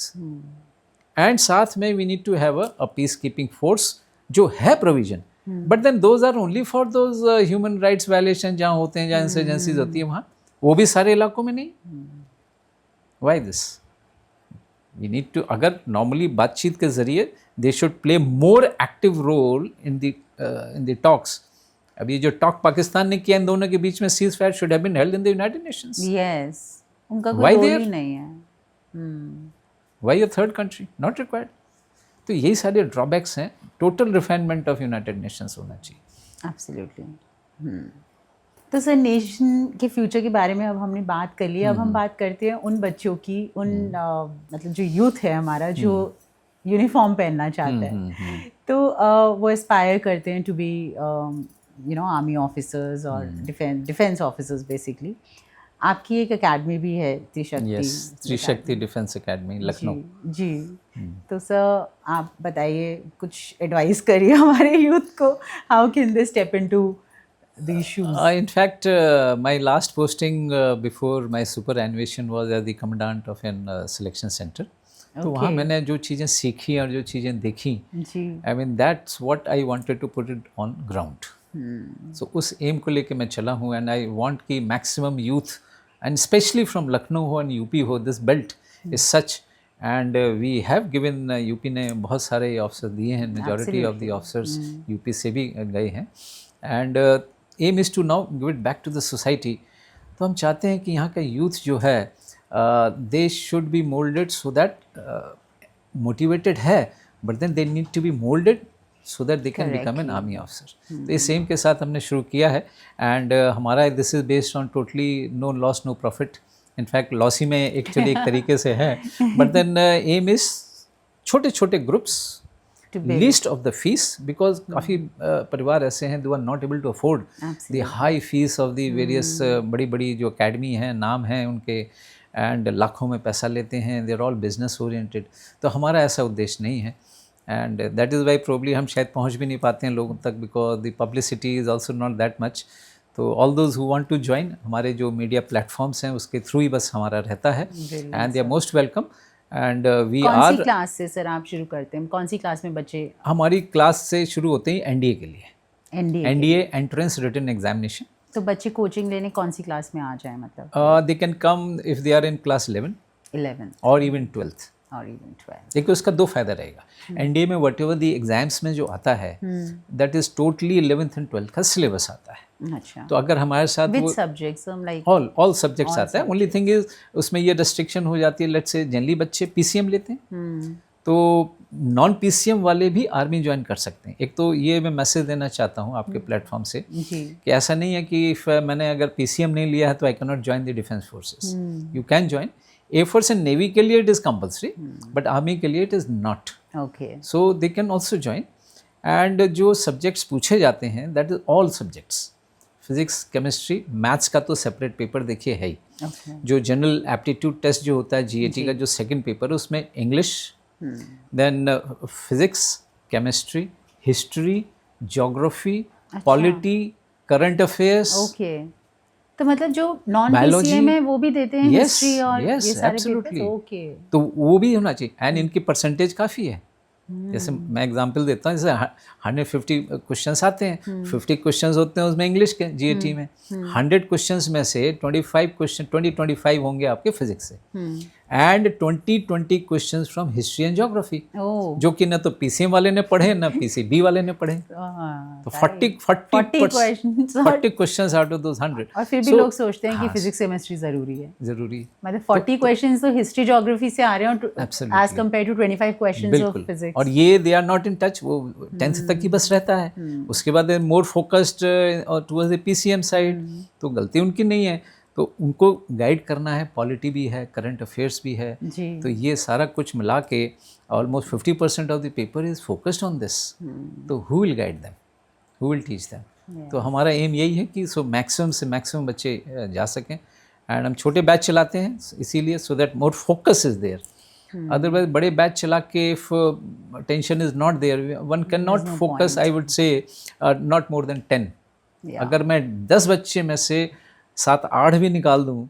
and साथ में we need to have a peacekeeping force जो है provision, but then those are only for those human rights violation जहाँ होते हैं, जहाँ इंसर्जेंसीज होती है वहाँ, वो भी सारे इलाकों में नहीं। Why this? We need to, अगर नॉर्मली बातचीत के जरिए they should play more active role in the talks. अब ये जो टॉक पाकिस्तान ने किया इन दोनों के बीच में, ceasefire should have been held in the United Nations. Yes, उनका कोई रोल ही नहीं है। Why a third country? Not required. तो यही सारे ड्रॉबैक्स हैं। Total refinement of United Nations होना चाहिए। एब्सोल्युटली। तो सर नेशन के फ्यूचर के बारे में अब हमने बात कर ली, अब हम बात करते हैं उन बच्चों की, उन मतलब जो यूथ है हमारा, जो यूनिफॉर्म पहनना चाहता है, तो वो एस्पायर करते हैं to be you know army officers और डिफेंस ऑफिसर्स बेसिकली। आपकी एक एकेडमी भी है त्रिशक्ति डिफेंस एकेडमी लखनऊ। जी, तो सर आप बताइए, कुछ एडवाइस करिए हमारे यूथ को, how can they step into these shoes? In fact, my last posting before my superannuation was as the commandant of an selection center. तो वहाँ मैंने जो चीज़ें सीखी और जो चीज़ें देखी, I mean that's what I wanted to put it on ground. So उस एम को लेके मैं चला हूँ, and I want कि maximum youth and especially from Lucknow हो and UP हो, this belt is such, and we have given UP ने बहुत सारे ऑफिसर दिए हैं, majority of the officers UP से भी गए हैं, and aim is to now give it back to the society. तो हम चाहते हैं कि यहाँ का यूथ जो है, they should be molded so that motivated है, but then they need to be molded so that they can become an army officer. तो इस एम के साथ हमने शुरू किया है, एंड हमारा this is based on totally no loss no profit. In fact loss ही में एक्चुअली एक तरीके से है, बट देन एम इज़ छोटे छोटे groups least of the fees, because काफ़ी परिवार ऐसे हैं दो are not able to afford the high fees of the various बड़ी बड़ी जो अकेडमी हैं, नाम हैं उनके, एंड लाखों में पैसा लेते हैं, they are all business oriented. तो हमारा ऐसा उद्देश्य नहीं है, and that is why probably हम शायद पहुंच भी नहीं पाते हैं लोगों तक, because the publicity is also not that much. तो all those who want to join, हमारे जो मीडिया प्लेटफॉर्म्स हैं उसके थ्रू ही बस हमारा रहता है, and they are most welcome. And we are, कौन सी क्लास से सर आप शुरू करते हैं? कौन सी क्लास में बच्चे? हमारी क्लास से शुरू होते हैं एनडीए के लिए, NDA NDA entrance written examination. तो बच्चे कोचिंग लेने कौन सी क्लास में आ जाए? मतलब they can come if they are in class 11 और इवन 12th। और इवन 12। देखिए उसका दो फायदा रहेगा, एनडीए में वट एवर दी एग्जाम्स में जो आता है that is totally 11th and 12th का सिलेबस आता है। अच्छा, तो अगर हमारे साथ विद वो सब्जेक्ट्स लाइक ऑल सब्जेक्ट्स आता है, ओनली थिंग इज उसमें ये रेस्ट्रिक्शन हो जाती है, लेट्स से जनरली बच्चे पीसीएम लेते हैं, तो नॉन पीसीएम वाले भी आर्मी ज्वाइन कर सकते हैं। एक तो ये मैं मैसेज देना चाहता हूँ आपके प्लेटफॉर्म से जी, कि ऐसा नहीं है कि इफ मैंने अगर पीसीएम नहीं लिया है तो I can not join the defence forces. You can join. Air force and navy के लिए it is compulsory, but army के लिए it is not. Okay, so they can also join. And जो सब्जेक्ट्स पूछे जाते हैं that is all subjects, physics, chemistry, maths का तो सेपरेट पेपर देखिए है ही। ओके, जो जनरल एप्टीट्यूड टेस्ट जो होता है जीएटी का जो सेकंड पेपर है उसमें English, then physics, chemistry, history, geography, polity, current affairs. Okay. तो मतलब जो नॉन Biology, पीसीएम है वो भी देते हैं yes, हिस्ट्री और yes, ये सारे absolutely. पेपर्स? ओके, तो वो भी होना चाहिए, एंड इनकी परसेंटेज काफ़ी है। जैसे मैं एग्जांपल देता हूँ, जैसे 150 क्वेश्चंस आते हैं, 50 क्वेश्चंस होते हैं उसमें इंग्लिश के जीएटी में, 100 क्वेश्चंस में से 25 होंगे आपके फिजिक्स से, and 20 questions from history and geography, oh, जो कि न तो पीसीएम वाले ने पढ़े न पीसीबी वाले ने पढ़े। तो 40 क्वेश्चंस आउट ऑफ दोस 100। और फिर भी लोग सोचते हैं कि फिजिक्स केमिस्ट्री जरूरी है। जरूरी है, मतलब 40 क्वेश्चंस तो हिस्ट्री ज्योग्राफी से आ रहे हैं as compare to 25 questions of बिल्कुल। फिजिक्स। और ये they are not in touch, वो 10th तक ही बस रहता है, उसके बाद more focused towards the PCM side. तो गलती उनकी नहीं है, तो उनको गाइड करना है, पॉलिटी भी है, करंट अफेयर्स भी है। जी, तो ये सारा कुछ मिला के almost 50% of the paper is focused on this. तो who will guide them, who will teach them? तो हमारा एम यही है कि सो मैक्सिमम से मैक्सिमम बच्चे जा सकें, एंड हम छोटे बैच चलाते हैं इसीलिए, so that more focus is there. Otherwise बड़े बैच चला के if tension is not there, one can not focus, I would say not more than 10। अगर मैं 10 बच्चे में से 7-8 भी निकाल दूं,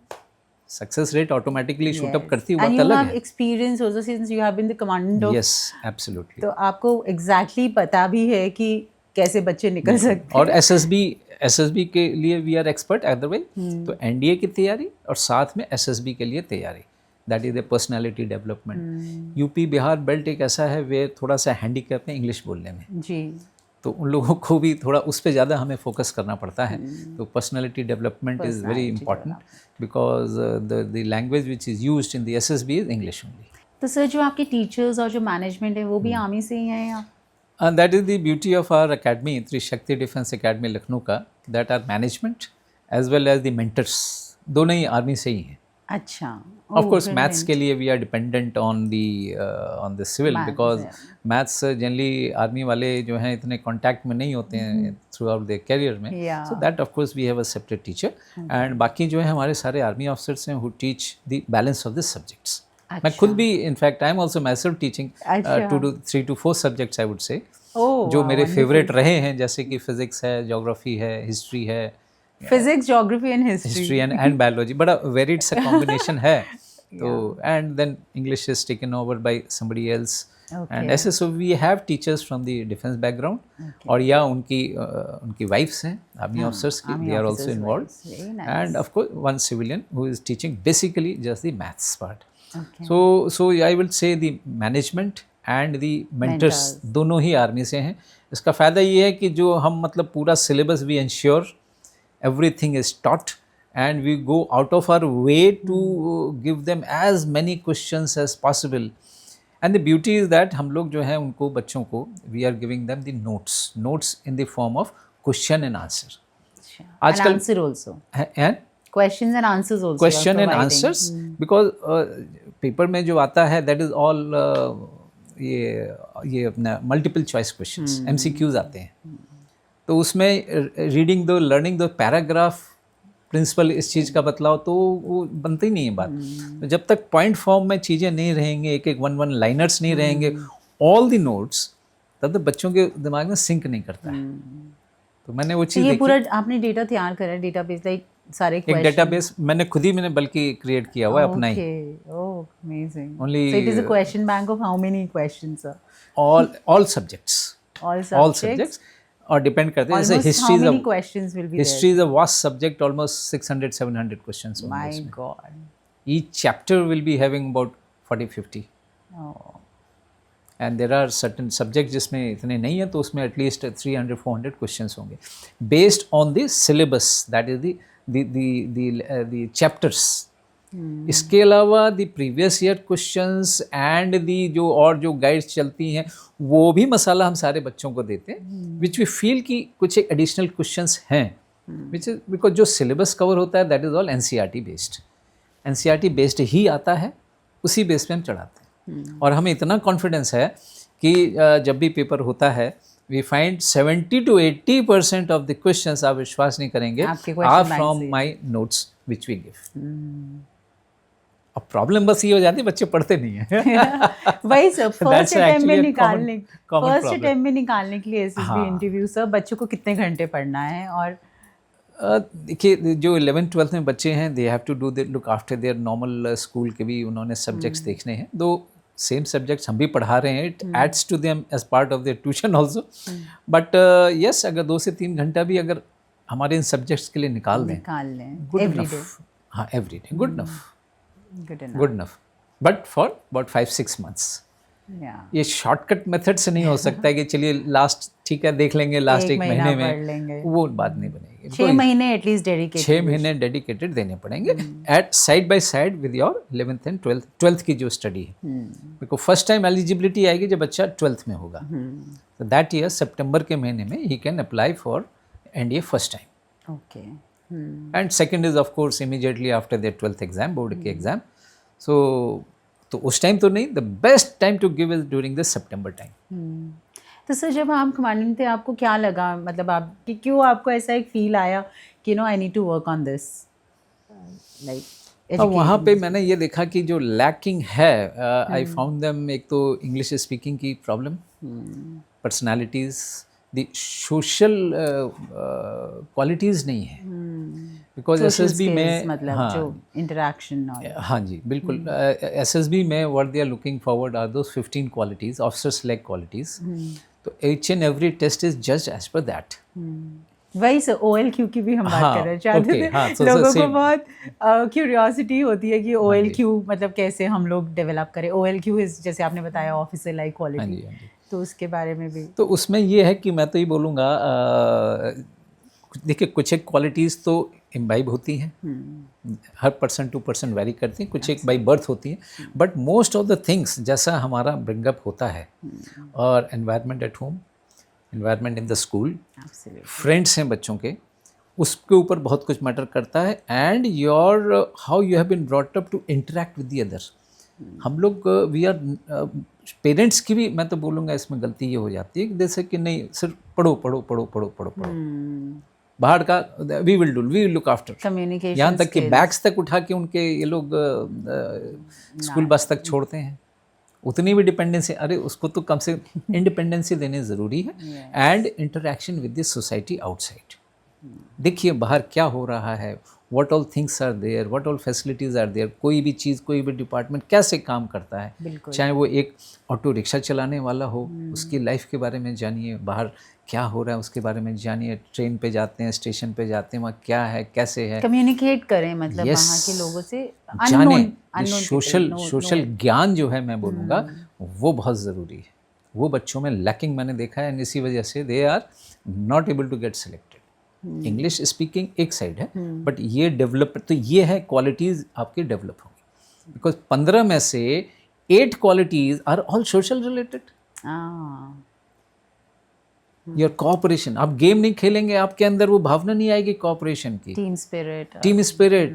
success rate automatically shoot up करती है, एंड बात यू अलग हैव है। Experience also since you have been the commandant of. Yes, absolutely. तो आपको एग्जैक्टली पता भी है कि कैसे बच्चे निकल सकते हैं। और एसएसबी के लिए वी आर एक्सपर्ट अदरवाइज। तो एनडीए की तैयारी और साथ में एसएसबी के लिए तैयारी, that is the personality development. UP Bihar belt एक ऐसा है वे थोड़ा सा हैंडीकैप है इंग्लिश बोलने में, जी, तो उन लोगों को भी थोड़ा उस पर ज़्यादा हमें फोकस करना पड़ता है। तो personality development is very important, because the language which is used in the SSB is English only. तो सर जो आपके टीचर्स और जो मैनेजमेंट है वो भी आर्मी से ही हैं या? And that is the beauty of our academy, Trishakti Defense Academy Lucknow का, that our management as well as the mentors दोनों ही आर्मी से ही हैं। अच्छा, Of course, maths के लिए we are dependent on the civil, because maths generally army वाले जो हैं इतने contact में नहीं होते हैं throughout their career में, so that of course we have a separate teacher, and बाकी जो है हमारे सारे आर्मी officers हैं who teach the balance of the subjects. मैं खुद भी in fact I am also myself teaching 3 to 4 subjects I would say, जो मेरे फेवरेट रहे हैं, जैसे कि फिजिक्स है, ज्योग्राफी है, हिस्ट्री है, physics, geography and history and biology, बड़ा वेरिड सा कॉम्बिनेशन है। तो and then English is taken over by somebody else, and ऐसे so we have teachers from the defence background, और या उनकी वाइफ्स हैं आर्मी ऑफिसर्स की, they are also involved, and of course one civilian who is teaching basically just the maths part. So I will say the management and the mentors दोनों ही army से हैं। इसका फ़ायदा ये है कि जो हम मतलब पूरा syllabus we ensure everything is taught and we go out of our way to give them as many questions as possible. And the beauty is that हम लोग जो हैं उनको बच्चों को we are giving them the notes in the form of question and answer. आजकल answer also. And questions and answers also. Question and answers, because paper में जो आता है that is all ये अपना मल्टीपल चॉइस क्वेश्चंस MCQs आते हैं, तो उसमें रीडिंग दो, लर्निंग दो, पैराग्राफ प्रिंसिपल इस चीज़ का बतलाओ, तो वो बनती नहीं है बात। तो जब तक पॉइंट फॉर्म में चीज़ें नहीं रहेंगी, एक एक वन लाइनर्स नहीं रहेंगे, ऑल द नोट्स, तब तक बच्चों के दिमाग में सिंक नहीं करता है। तो मैंने वो चीज़ ये देखी। पूरा आपने डेटा तैयार करा है, डेटाबेस लाइक सारे एक डेटाबेस मैंने बल्कि क्रिएट किया हुआ है अपना ही। Oh amazing. Only, so it is a question bank of how many questions sir? all subjects, All all subjects. subjects, और डिपेंड करते हैं, जैसे Almost how many questions will be history is a vast subject, almost 600-700 questions there? होंगे My इसमें। God. Each chapter will be having about 40-50, Oh. and there are certain subjects जिसमें इतने नहीं है, तो उसमें at least 300-400 questions होंगे, based on the syllabus, that is the chapters. इसके अलावा the previous year questions and the जो गाइड्स चलती हैं, वो भी मसाला हम सारे बच्चों को देते हैं, विच वी फील कि कुछ एक एडिशनल क्वेश्चंस हैं, विच इज बिकॉज जो सिलेबस कवर होता है that is all NCERT based, NCERT based ही आता है, उसी बेस पे हम चढ़ाते हैं। और हमें इतना कॉन्फिडेंस है कि जब भी पेपर होता है, we find 70-80% of the questions, आप विश्वास नहीं करेंगे, are from my notes which we give. अब प्रॉब्लम बस ये हो जाती है, बच्चे पढ़ते नहीं है। वही सर, फर्स्ट अटेम्प्ट में common निकालने के लिए SSB इंटरव्यू सर, बच्चों को कितने घंटे पढ़ना है? और देखिए, जो 11th-12th में बच्चे हैं, they have to do they look after their normal school के भी उन्होंने सब्जेक्ट्स देखने हैं, दो सेम सब्जेक्ट्स हम भी पढ़ा रहे हैं, it adds to them as part of their tuition also, but yes, अगर 2 से 3 घंटा भी अगर हमारे इन सब्जेक्ट्स के लिए निकाल दें, गुड इनफ। हाँ, every day, good enough, but for about 5-6 months। ये शॉर्टकट मेथड से नहीं हो सकता है कि चलिए लास्ट, ठीक है, देख लेंगे लास्ट एक महीने में, वो बात नहीं बनेगी। 6 महीने एटलीस्ट डेडिकेटेड, 6 महीने डेडिकेटेड देने पड़ेंगे, at side by side with your 11th and 12th की जो स्टडी है, बिकॉज फर्स्ट टाइम एलिजिबिलिटी आएगी जब बच्चा 12th में होगा, तो दैट ईयर सितंबर के महीने में ही can apply for NDA first time. Okay. And second is of course immediately after their 12th exam, board के एग्जाम। सो तो उस टाइम तो नहीं, the best time to give is during the September time. तो sir, जब आप commandant थे, आपको क्या लगा, मतलब आप कि क्यों आपको ऐसा एक फील आया कि no I need to work on this, like अब वहाँ पे मैंने ये देखा कि जो लैकिंग है, आई फाउंड देम, एक तो इंग्लिश स्पीकिंग की problem, personalities, the social qualities नहीं है, बिकॉज SSB में, मतलब हाँ, जो इंटरेक्शन, हाँ जी बिल्कुल, SSB में what they are looking forward are those 15 qualities, officer select qualities, तो each and every test is judged as पर दैट। वही सर, OLQ की भी हम बात कर रहे थे, लोगों को बहुत क्यूरियोसिटी होती है कि OLQ मतलब कैसे हम लोग डेवलप करें। OLQ इज, जैसे आपने बताया, ऑफिसर लाइक क्वालिटी, तो उसके बारे में भी। तो उसमें ये है कि मैं तो ये बोलूँगा, देखिए, कुछ एक क्वालिटीज़ तो इम्बाइब होती हैं, हर पर्सन टू पर्सन वेरी करती हैं, कुछ एक बाई बर्थ होती हैं, but most of the things जैसा हमारा ब्रिंगअप होता है, और environment at home, environment in the school, friends हैं बच्चों के, उसके ऊपर बहुत कुछ मैटर करता है, and your how you have been brought up to interact with the other. हम लोग वी आर पेरेंट्स की भी, मैं तो बोलूँगा इसमें गलती ये हो जाती है कि जैसे कि नहीं, सिर्फ पढ़ो पढ़ो पढ़ो पढ़ो पढ़ो पढ़ो, बाहर का we will look after, communication, यहाँ तक कि बैग्स तक उठा के उनके ये लोग स्कूल बस तक छोड़ते हैं, उतनी भी डिपेंडेंसी, अरे उसको तो कम से इंडिपेंडेंसी देनी ज़रूरी है, and interaction with the society outside. देखिए बाहर क्या हो रहा है, what all things are there, what all facilities are there, कोई भी चीज़, कोई भी डिपार्टमेंट कैसे काम करता है, चाहे वो एक ऑटो रिक्शा चलाने वाला हो, उसकी लाइफ के बारे में जानिए, बाहर क्या हो रहा है उसके बारे में जानिए, ट्रेन पे जाते हैं, स्टेशन पे जाते हैं, वहाँ क्या है, कैसे है, कम्युनिकेट करें, मतलब वहाँ के लोगों से जाने, सोशल ज्ञान जो है, मैं बोलूँगा वो बहुत ज़रूरी है, वो बच्चों में लैकिंग मैंने देखा है, इसी वजह से they are not able to get selected. English speaking एक साइड है, बट ये डेवलप, तो ये है क्वालिटीज़ आपकी डेवलप होंगी, बिकॉज 15 में से 8 qualities are all social related. Your cooperation, आप गेम नहीं खेलेंगे, आपके अंदर वो भावना नहीं आएगी कोऑपरेशन की, team spirit,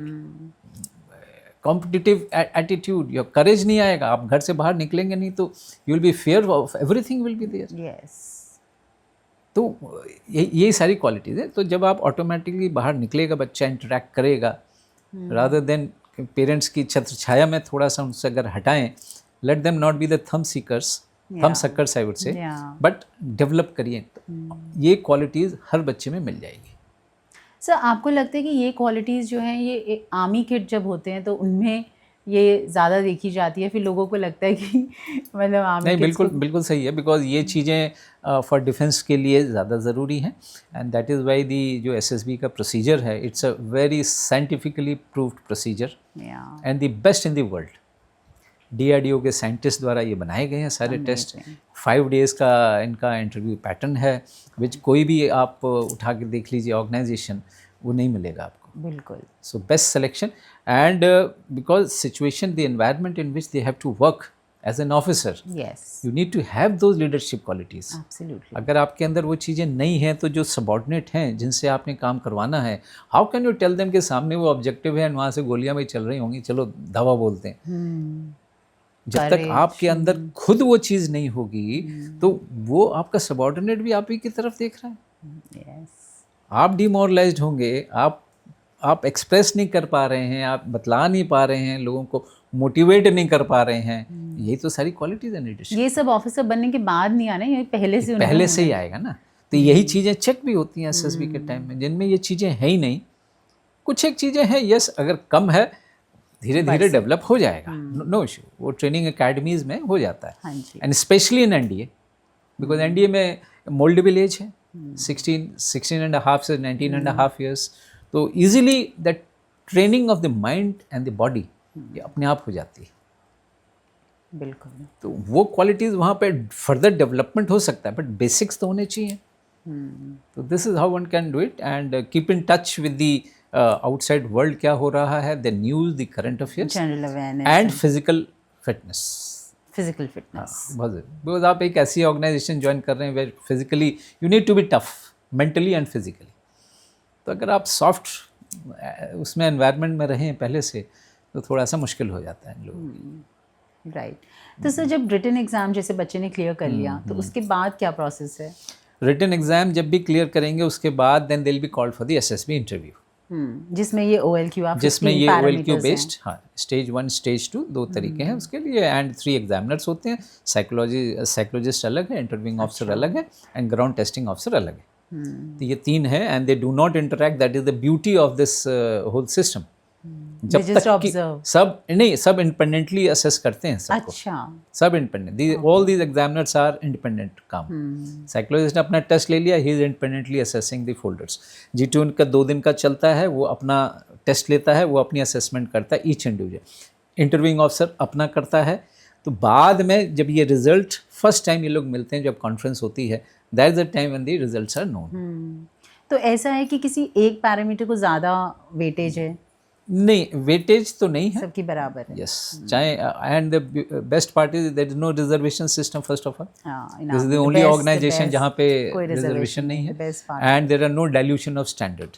competitive attitude, your courage नहीं आएगा, आप घर से बाहर निकलेंगे नहीं तो you will be fear of everything will be there. Yes, तो ये सारी क्वालिटीज़ है। तो जब आप ऑटोमेटिकली बाहर निकलेगा, बच्चा इंटरेक्ट करेगा, रादर देन पेरेंट्स की छत्र छाया में थोड़ा सा उनसे अगर हटाएं, let them not be the thumb seekers, thumb suckers I would say, but develop करिए, ये क्वालिटीज़ हर बच्चे में मिल जाएगी। सर आपको लगता है कि ये क्वालिटीज़ जो हैं ये आर्मी किड जब होते हैं तो उनमें ये ज़्यादा देखी जाती है, फिर लोगों को लगता है कि मतलब आर्मी नहीं, किड्स बिल्कुल सही है, बिकॉज ये चीज़ें फॉर डिफेंस के लिए ज़्यादा ज़रूरी हैं, एंड दैट इज़ वाई दी जो एसएसबी का प्रोसीजर है, it's a very scientifically proved procedure and the best in the world. DRDO के साइंटिस्ट द्वारा ये बनाए गए हैं सारे टेस्ट। 5 डेज़ का इनका इंटरव्यू पैटर्न है, विच कोई भी आप उठा के देख लीजिए ऑर्गेनाइजेशन, वो नहीं मिलेगा आपको। बिल्कुल। So best selection, and because situation, the environment in which they have to work as an officer, yes, you need to have those leadership qualities. Absolutely. अगर आपके अंदर वो चीज़ें नहीं हैं तो जो सबॉर्डिनेट हैं जिनसे आपने काम करवाना है, how can you tell them के सामने वो ऑब्जेक्टिव है एंड वहाँ से गोलियाँ भी चल रही होंगी, चलो धावा बोलते हैं। जब तक आपके अंदर खुद वो चीज़ नहीं होगी तो वो आपका सबॉर्डिनेट भी आप ही की तरफ देख रहा है। यस, आप डिमोरलाइज्ड होंगे, आप एक्सप्रेस नहीं कर पा रहे हैं, आप बतला नहीं पा रहे हैं, लोगों को मोटिवेट नहीं कर पा रहे हैं, यही तो सारी क्वालिटीज़ है लीडरशिप। ये सब ऑफिसर बनने के बाद नहीं आना, ये पहले से पहले से ही आएगा ना। तो यही चीज़ें चेक भी होती हैं एसएसबी के टाइम में, जिनमें ये चीज़ें है ही नहीं। कुछ एक चीज़ें हैं, यस, अगर कम है धीरे धीरे डेवलप हो जाएगा, नो इशू, वो ट्रेनिंग एकेडमीज़ में हो जाता है, and specially in NDA, because NDA में मोल्डेबल एज है, 16.5 से 19.5 ईयर्स, तो easily the training of the mind and the body ये अपने आप हो जाती है। बिल्कुल। तो वो क्वालिटीज़ वहाँ पे फर्दर डेवलपमेंट हो सकता है, बट बेसिक्स तो होने चाहिए। तो this is how one can do it, and keep in touch with the outside world, क्या हो रहा है, the news, the current affairs, general awareness and physical fitness. Physical fitness बहुत ज़रूरी, बिकॉज आप एक ऐसी ऑर्गेनाइजेशन ज्वाइन कर रहे हैं where physically you need to be tough, mentally and physically. तो अगर आप सॉफ्ट उसमें एनवायरनमेंट में रहें पहले से, तो थोड़ा सा मुश्किल हो जाता है इन लोगों की। राइट। तो सर जब रिटन एग्ज़ाम जैसे बच्चे ने क्लियर कर लिया तो उसके बाद क्या प्रोसेस है? रिटन एग्जाम जब भी क्लियर करेंगे उसके बाद then they will be called for the SSB interview, जिसमें ये OLQ आप जिसमें ये OLQ बेस्ड, हाँ, स्टेज 1 स्टेज 2 दो तरीके हैं उसके लिए, एंड 3 एग्जामिनर्स होते हैं, साइकोलॉजिस्ट अलग है, इंटरव्यूइंग ऑफिसर अलग है, एंड ग्राउंड टेस्टिंग ऑफिसर अलग है। तो ये 3 है, and they do not interact, that is the beauty of this whole system. जब तक कि सब इंडिपेंडेंटली असेस करते हैं सबको। अच्छा, सब independent, all these examiners are independent काम। साइकोलॉजिस्ट ने अपना टेस्ट ले लिया, he is independently assessing the folders. G2 उनका 2 दिन का चलता है, वो अपना टेस्ट लेता है, वो अपनी असेसमेंट करता है ईच इंडिविजुअल। इंटरव्यूइंग ऑफिसर अपना करता है। तो बाद में जब ये रिजल्ट फर्स्ट टाइम ये लोग मिलते हैं, जब कॉन्फ्रेंस होती है, that is the time when the results are known. तो ऐसा है कि किसी एक पैरामीटर को ज़्यादा वेटेज है? नहीं, वेटेज तो नहीं है, सबकी बराबर है। यस, चाहे, and the best part is there is no reservation system first of all, this is the only organisation जहाँ पे रिजर्वेशन नहीं है, and there are no dilution of standard,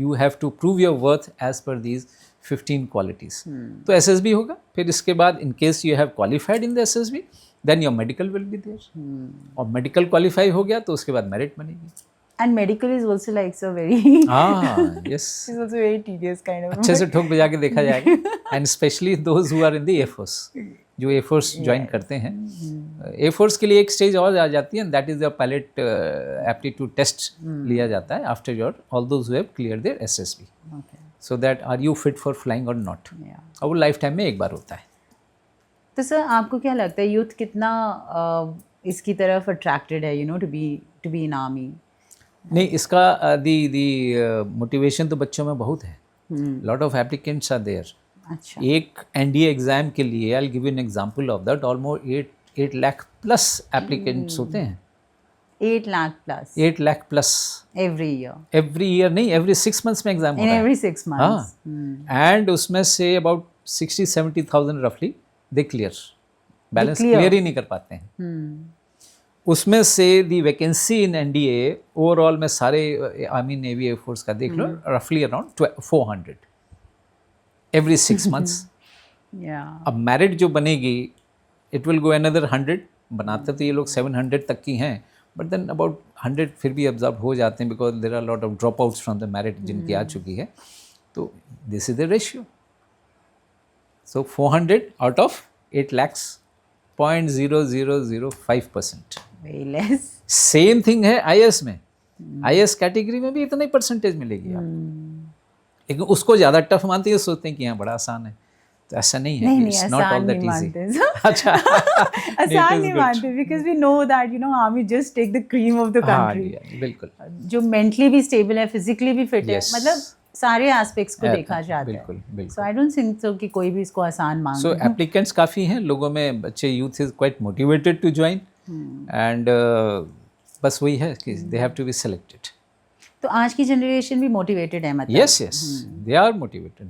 you have to prove your worth as per these 15 qualities. तो SSB होगा, फिर इसके बाद in case you have qualified in the SSB then your medical will be there, और medical qualify हो गया तो उसके बाद मेरिट बनेगी। And medical is also like so very yes, it's also very tedious kind of, अच्छे से ठोक बजा के देखा जाएगा, and specially those who are in the air force, जो एयरफोर्स ज्वाइन करते हैं। एयरफोर्स के लिए एक स्टेज और आ जाती है, that is your pilot aptitude test लिया जाता है after your all those who have clear their SSB, so that are you fit for flying और नॉट, और वो लाइफ टाइम में एक बार होता है। तो सर आपको क्या लगता है यूथ कितना इसकी तरफ अट्रैक्टेड है, टू बी इन आर्मी? नहीं, इसका दी मोटिवेशन तो बच्चों में बहुत है, lot of applicants are there. अच्छा, एक एनडीए एग्जाम के लिए, I will give you an example of that, almost 8 lakh plus applicants होते हैं। 8 lakh plus? 8 lakh plus every year नहीं, एवरी 6 मंथ्स में एग्जाम होता है। एवरी 6 मंथ्स, एंड उसमें से अबाउट 60-70,000 रफली दे क्लियर, बैलेंस क्लियर ही नहीं कर पाते हैं। उसमें से दी वैकेंसी इन एनडीए ओवरऑल में सारे आर्मी, नेवी, एयरफोर्स का देख लो, रफली अराउंड 400 एवरी 6 मंथ्स। Yeah. अब मेरिट जो बनेगी इट विल गो अनदर 100, बनाते तो ये लोग 700 तक की हैं, बट देन अबाउट 100 फिर भी ऑब्जर्व हो जाते हैं because there are lot of drop outs from the merit जिनकी आ चुकी है. तो this is the ratio. So 400 out of 8 lakhs, 0.0005%. Very less. Same thing है IAS में. IAS कैटेगरी में भी इतना ही परसेंटेज मिलेगी आपको, लेकिन उसको ज़्यादा टफ मानते हैं, सोचते हैं कि यहाँ बड़ा आसान है. तो ऐसा नहीं है. नहीं, It's not all आसान that नहीं easy. मानते. अच्छा. आसान नहीं मानते because we know that army just take the cream of the country. हाँ, बिल्कुल. जो mentally भी stable है, physically भी fit है, Yes. मतलब सारे aspects को देखा जाता है. बिल्कुल, बिल्कुल. So I don't think so कि कोई भी इसको आसान मांगे. So applicants काफ़ी हैं लोगों में, बच्चे youth is quite motivated to join and बस वही है कि they have to be selected. तो आज की जनरेशन भी मोटिवेटेड है मतलब. Yes, yes. They are motivated.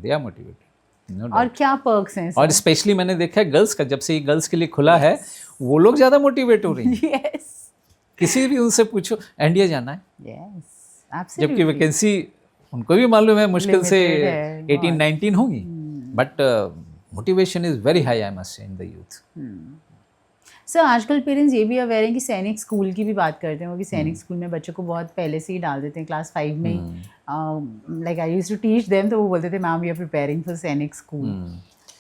No doubt. और क्या पर्क्स हैं और स्पेशली मैंने देखा है गर्ल्स का, जब से ये गर्ल्स के लिए खुला है वो लोग ज़्यादा मोटिवेट हो रही हैं. यस किसी भी उनसे पूछो एनडीए जाना है, यस जबकि वैकेंसी उनको भी मालूम है मुश्किल से Limited है, 18-19 होंगी, but motivation is very high I must say in the youth. Sir आजकल पेरेंट्स ये भी अवेयर हैं कि सैनिक स्कूल की भी बात करते हैं, वो भी सैनिक स्कूल में बच्चों को बहुत पहले से ही डाल देते हैं, क्लास 5 में ही. Like I used to teach them, तो वो बोलते थे ma'am we are preparing for Sainik School.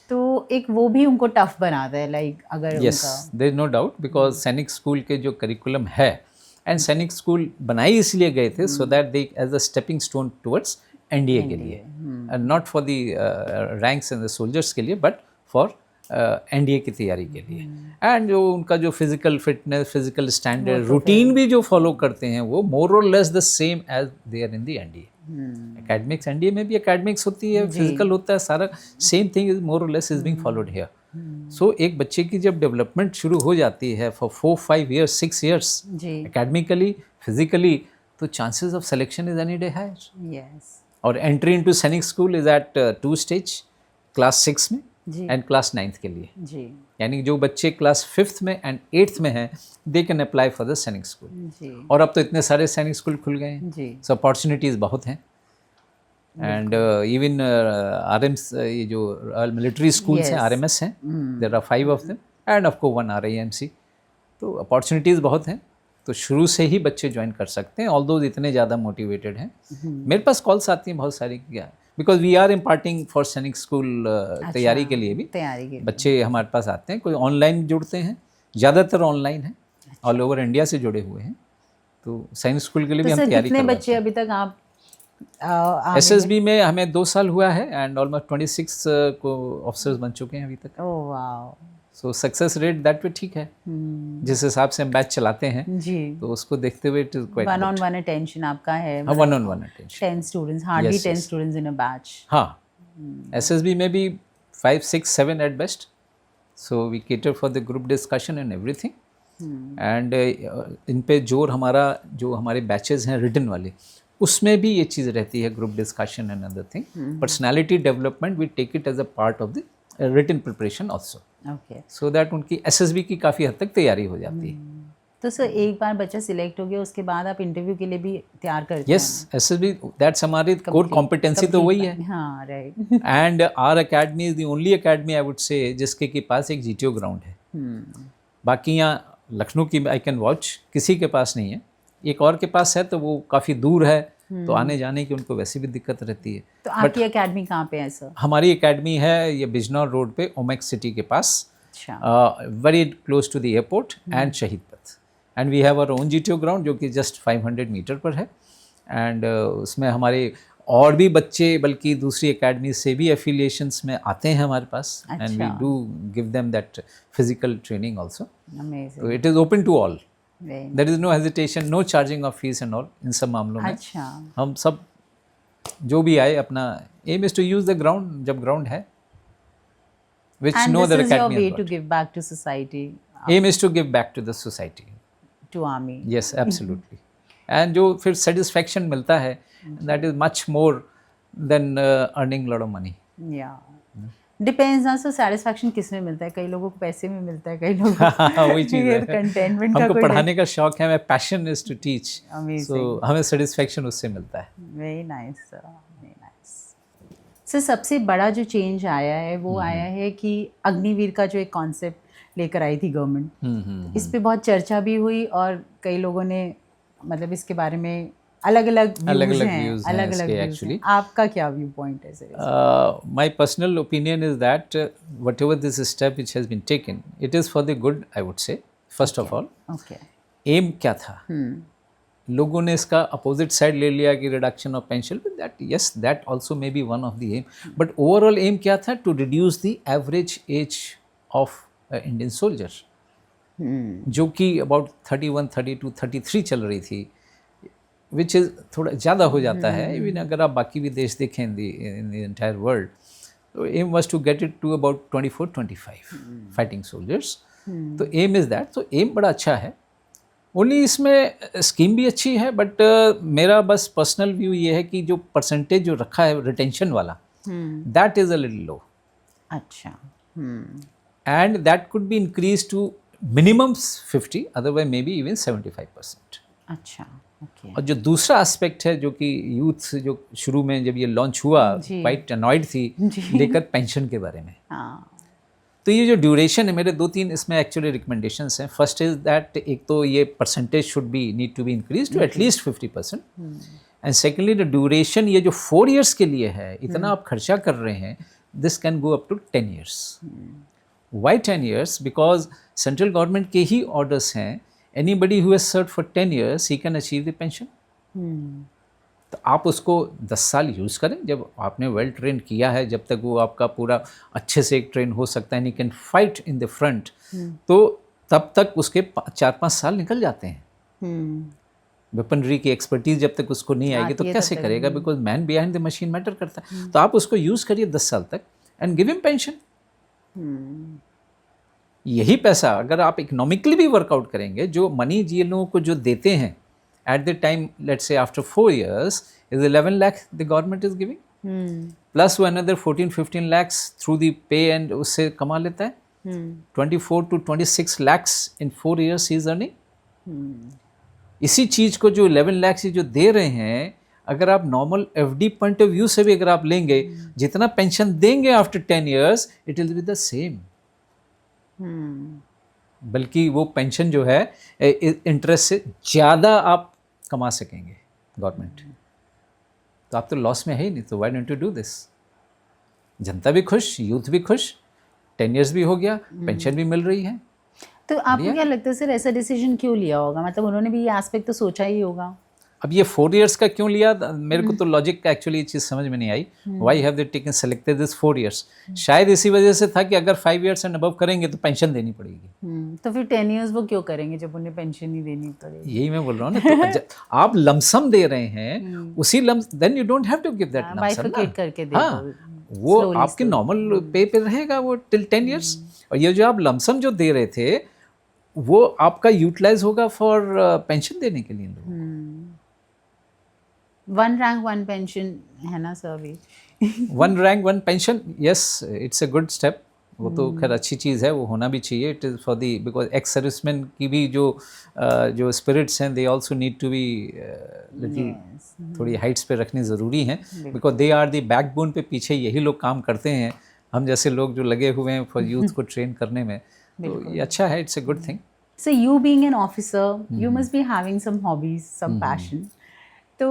तो एक वो भी उनको टफ बनाता है, लाइक अगर yes there is no doubt, because Sainik school के जो करिकुलम है, एंड सैनिक स्कूल बनाए इसलिए गए थे so that they as a stepping stone towards NDA के लिए, not for the ranks and the soldiers के लिए, बट फॉर एनडीए की तैयारी के लिए. एंड जो उनका जो physical fitness, physical standard, routine भी जो फॉलो करते हैं वो मोर और less the same as they are in the NDA. Academics NDA में भी एकेडमिक्स होती है, फिजिकल होता है, सारा सेम थिंग इज मोर और less is being followed here. So एक बच्चे की जब डेवलपमेंट शुरू हो जाती है for 4-5 years 6 years academically, physically, तो chances of selection is any day higher. Yes और entry into Sainik School is at 2 stage, class 6 में एंड क्लास 9th के लिए. जी यानी जो बच्चे क्लास 5th में एंड 8th में हैं they can apply for the सैनिक स्कूल. जी और अब तो इतने सारे सैनिक स्कूल खुल गए हैं, जी सो अपॉर्चुनिटीज़ बहुत हैं. एंड इवन RMs, ये जो मिलिट्री स्कूल्स हैं, RMS हैं, there are 5 of them, and of course 1 RIMC. तो अपॉर्चुनिटीज़ बहुत हैं, तो शुरू से ही बच्चे ज्वाइन कर सकते हैं. ऑल दोज इतने ज़्यादा मोटिवेटेड हैं. मेरे पास कॉल्स आती हैं बहुत सारी, क्या because we are imparting for Sainik school तैयारी के लिए भी. तैयारी के बच्चे हमारे पास आते हैं, कोई ऑनलाइन जुड़ते हैं, ज़्यादातर ऑनलाइन है, ऑल ओवर इंडिया से जुड़े हुए हैं. तो सैनिक स्कूल के लिए भी हम तैयारी कितने करवाते बच्चे अभी तक आप हैं. SSB में हमें 2 साल हुआ है एंड ऑलमोस्ट 26 को ऑफिसर्स बन चुके हैं अभी तक. Oh wow. So success rate that way ठीक है. जिस हिसाब से हम बैच चलाते हैं जी तो उसको देखते हुए it is quite. 1-on-1 attention आपका है. हाँ, 1-on-1 attention. 10 students, hardly Yes, 10 yes. Students in a batch. हाँ, SSB में भी 5, 6, 7 at best. So we cater for the group discussion and everything. And इन पे जोर हमारा, जो हमारे बैचेस हैं रिटन वाले, उसमें भी ये चीज़ रहती है, group discussion and other thing. Personality development we take it as a part of the written preparation also, okay. So that उनकी SSB की काफ़ी हद तक तैयारी हो जाती है. तो सर एक बार बच्चा सिलेक्ट हो गया, उसके बाद आप इंटरव्यू के लिए भी तैयार करते यस, SSB दैट्स हमारी कोर कॉम्पिटेंसी तो वही है. हैं. हाँ right. And our academy is the only academy I would say जिसके के पास एक GTO ग्राउंड है. बाकी यहाँ लखनऊ की आई कैन वॉच, किसी के पास नहीं है. एक और के पास है तो वो काफ़ी दूर है, तो आने जाने की उनको वैसे भी दिक्कत रहती है. तो आपकी एकेडमी कहाँ पे है सर? हमारी एकेडमी है ये बिजनौर रोड पे ओमेक्स सिटी के पास, अच्छा. Very close to the airport and Shaheed Path. And we have our own GTO ground जो कि जस्ट 500 मीटर पर है. एंड उसमें हमारे और भी बच्चे बल्कि दूसरी एकेडमी से भी एफिलिएशंस में आते हैं हमारे पास, and we do give them that physical training also. तो it is open to all. There is no hesitation, no charging of fees and all. इन सब मामलों में अच्छा. हम सब जो भी आए, अपना aim is to use the ground, जब ग्राउंड है, which And no this other is your academy way has to got. give back to society, Aim is to give back to the society. to army. Yes, absolutely. And जो फिर satisfaction मिलता है, that is much more than earning lot of money. Yeah. Depends ना, so satisfaction किस में मिलता है? कई लोगों को पैसे में मिलता है, कई लोगों को वही चीज़ है. contentment का हमको कोई पढ़ाने का शौक है, मैं passion is to teach. Amazing. So हमें satisfaction उससे मिलता है. Very nice, sir. Very nice. Sir सबसे बड़ा जो चेंज आया है वो आया है कि अग्निवीर का जो एक कॉन्सेप्ट लेकर आई थी गवर्नमेंट, इस पे बहुत चर्चा भी हुई और कई लोगों ने मतलब इसके बारे में अलग अलग व्यूज हैं, अलग अलग एक्चुअली। आपका क्या व्यू पॉइंट है sir? My personal opinion is that whatever this step which has been taken, it is for the good, I would say. First of all, okay. Aim क्या था? लोगों ने इसका अपोजिट साइड ले लिया कि reduction of pension, but that yes that also may be one of the aim, but overall aim क्या था? To reduce the average age of Indian soldier, जो कि अबाउट 31, 32, 33 चल रही थी, विच इज़ थोड़ा ज़्यादा हो जाता है। इवन अगर आप बाकी भी देश देखें इन द एंटायर वर्ल्ड, तो aim was to get it to about 24, 25 fighting soldiers. तो एम इज़ दैट, तो एम बड़ा अच्छा है। ओनली इसमें स्कीम भी अच्छी है, बट मेरा बस पर्सनल व्यू ये है कि जो परसेंटेज जो रखा है रिटेंशन वाला, that is a little low. अच्छा। And that could be increase to minimum 50, otherwise may be even 75%। अच्छा, ओके। और जो दूसरा एस्पेक्ट है, जो कि यूथ जो शुरू में जब ये लॉन्च हुआ क्वाइट अनॉयड थी लेकर पेंशन के बारे में, तो ये जो ड्यूरेशन है, मेरे 2-3 इसमें एक्चुअली रिकमेंडेशंस हैं। फर्स्ट इज दैट, एक तो ये percentage should be need to be increase to at least 50%, and secondly the duration, ये जो 4 years के लिए है, इतना आप खर्चा कर रहे हैं, this can go up to 10 years। Why 10 years? Because central government के ही ऑर्डर्स हैं, anybody who has served for 10 years he can achieve the pension। तो आप उसको 10 साल यूज़ करें, जब आपने वेल ट्रेन किया है, जब तक वो आपका पूरा अच्छे से एक ट्रेन हो सकता है, can fight in the front, तो तब तक उसके 4-5 साल निकल जाते हैं। वेपनरी की एक्सपर्टीज जब तक उसको नहीं आएगी तो कैसे करेगा? Because man behind the machine matter करता है। तो आप उसको यूज़ करिए 10 साल तक एंड गिव हिम पेंशन। यही पैसा अगर आप इकोनॉमिकली भी वर्कआउट करेंगे, जो मनी जी लोगों को जो देते हैं at the time, let's say after 4 years is 11 lakh the government is giving, plus वो another 14-15 lakhs through the pay and उससे कमा लेता है। 24 to 26 lakhs in 4 years he is earning। इसी चीज़ को जो 11 lakhs जो दे रहे हैं, अगर आप normal FD point of view से भी अगर आप लेंगे, जितना पेंशन देंगे after 10 years it will be the same. बल्कि वो पेंशन जो है इंटरेस्ट से ज़्यादा आप कमा सकेंगे गवर्नमेंट। तो आप तो लॉस में है ही नहीं, तो why don't you do this? जनता भी खुश, यूथ भी खुश, 10 years भी हो गया, पेंशन भी मिल रही है। तो आपको क्या लगता है सर, ऐसा डिसीजन क्यों लिया होगा? मतलब उन्होंने भी ये एस्पेक्ट तो सोचा ही होगा। अब ये 4 years का क्यों लिया, मेरे को तो लॉजिक का एक्चुअली ये चीज़ समझ में नहीं आई। Why have they taken selected this 4 years? शायद इसी वजह से था कि अगर 5 years एंड अबव करेंगे तो पेंशन देनी पड़ेगी। तो फिर 10 years वो क्यों करेंगे जब उन्हें पेंशन नहीं देनी पड़ेगी? यही मैं बोल रहा हूँ ना। तो आप लमसम दे रहे हैं, उसी then you don't have to give that lump sum. Bifurcate करके दे दो, वो आपके नॉर्मल पे पे रहेगा वो टिल 10 years। और ये जो आप लमसम जो दे रहे थे, वो आपका यूटिलाइज होगा फॉर पेंशन देने के लिए। वन रैंक वन पेंशन है ना सर अभी? One rank one pension, yes, it's a good step. वो तो खैर अच्छी चीज़ है, वो होना भी चाहिए। It is for the, because ex serviceman की भी जो स्पिरिट्स हैं, they also need to be little, थोड़ी हाइट्स पे रखनी ज़रूरी हैं, because they are the backbone. पे पीछे यही लोग काम करते हैं, हम जैसे लोग जो लगे हुए हैं फॉर यूथ को ट्रेन करने में। तो ये अच्छा है, it's a good thing. So you being an officer, you must be having some hobbies, some passion. तो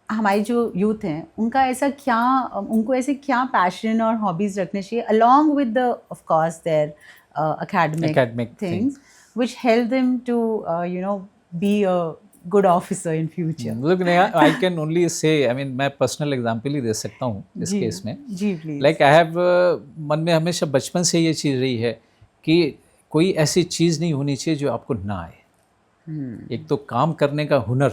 हमारे जो यूथ हैं उनका ऐसा क्या, उनको ऐसे क्या पैशन और हॉबीज रखने चाहिए along with the of course their academic things which help them to be a good officer in future? Look, I can only say, I mean, मैं पर्सनल एग्जाम्पल ही दे सकता हूँ इस केस में। जी प्लीज। लाइक आई हैव, मन में हमेशा बचपन से ये चीज़ रही है कि कोई ऐसी चीज़ नहीं होनी चाहिए जो आपको ना आए। एक तो काम करने का हुनर,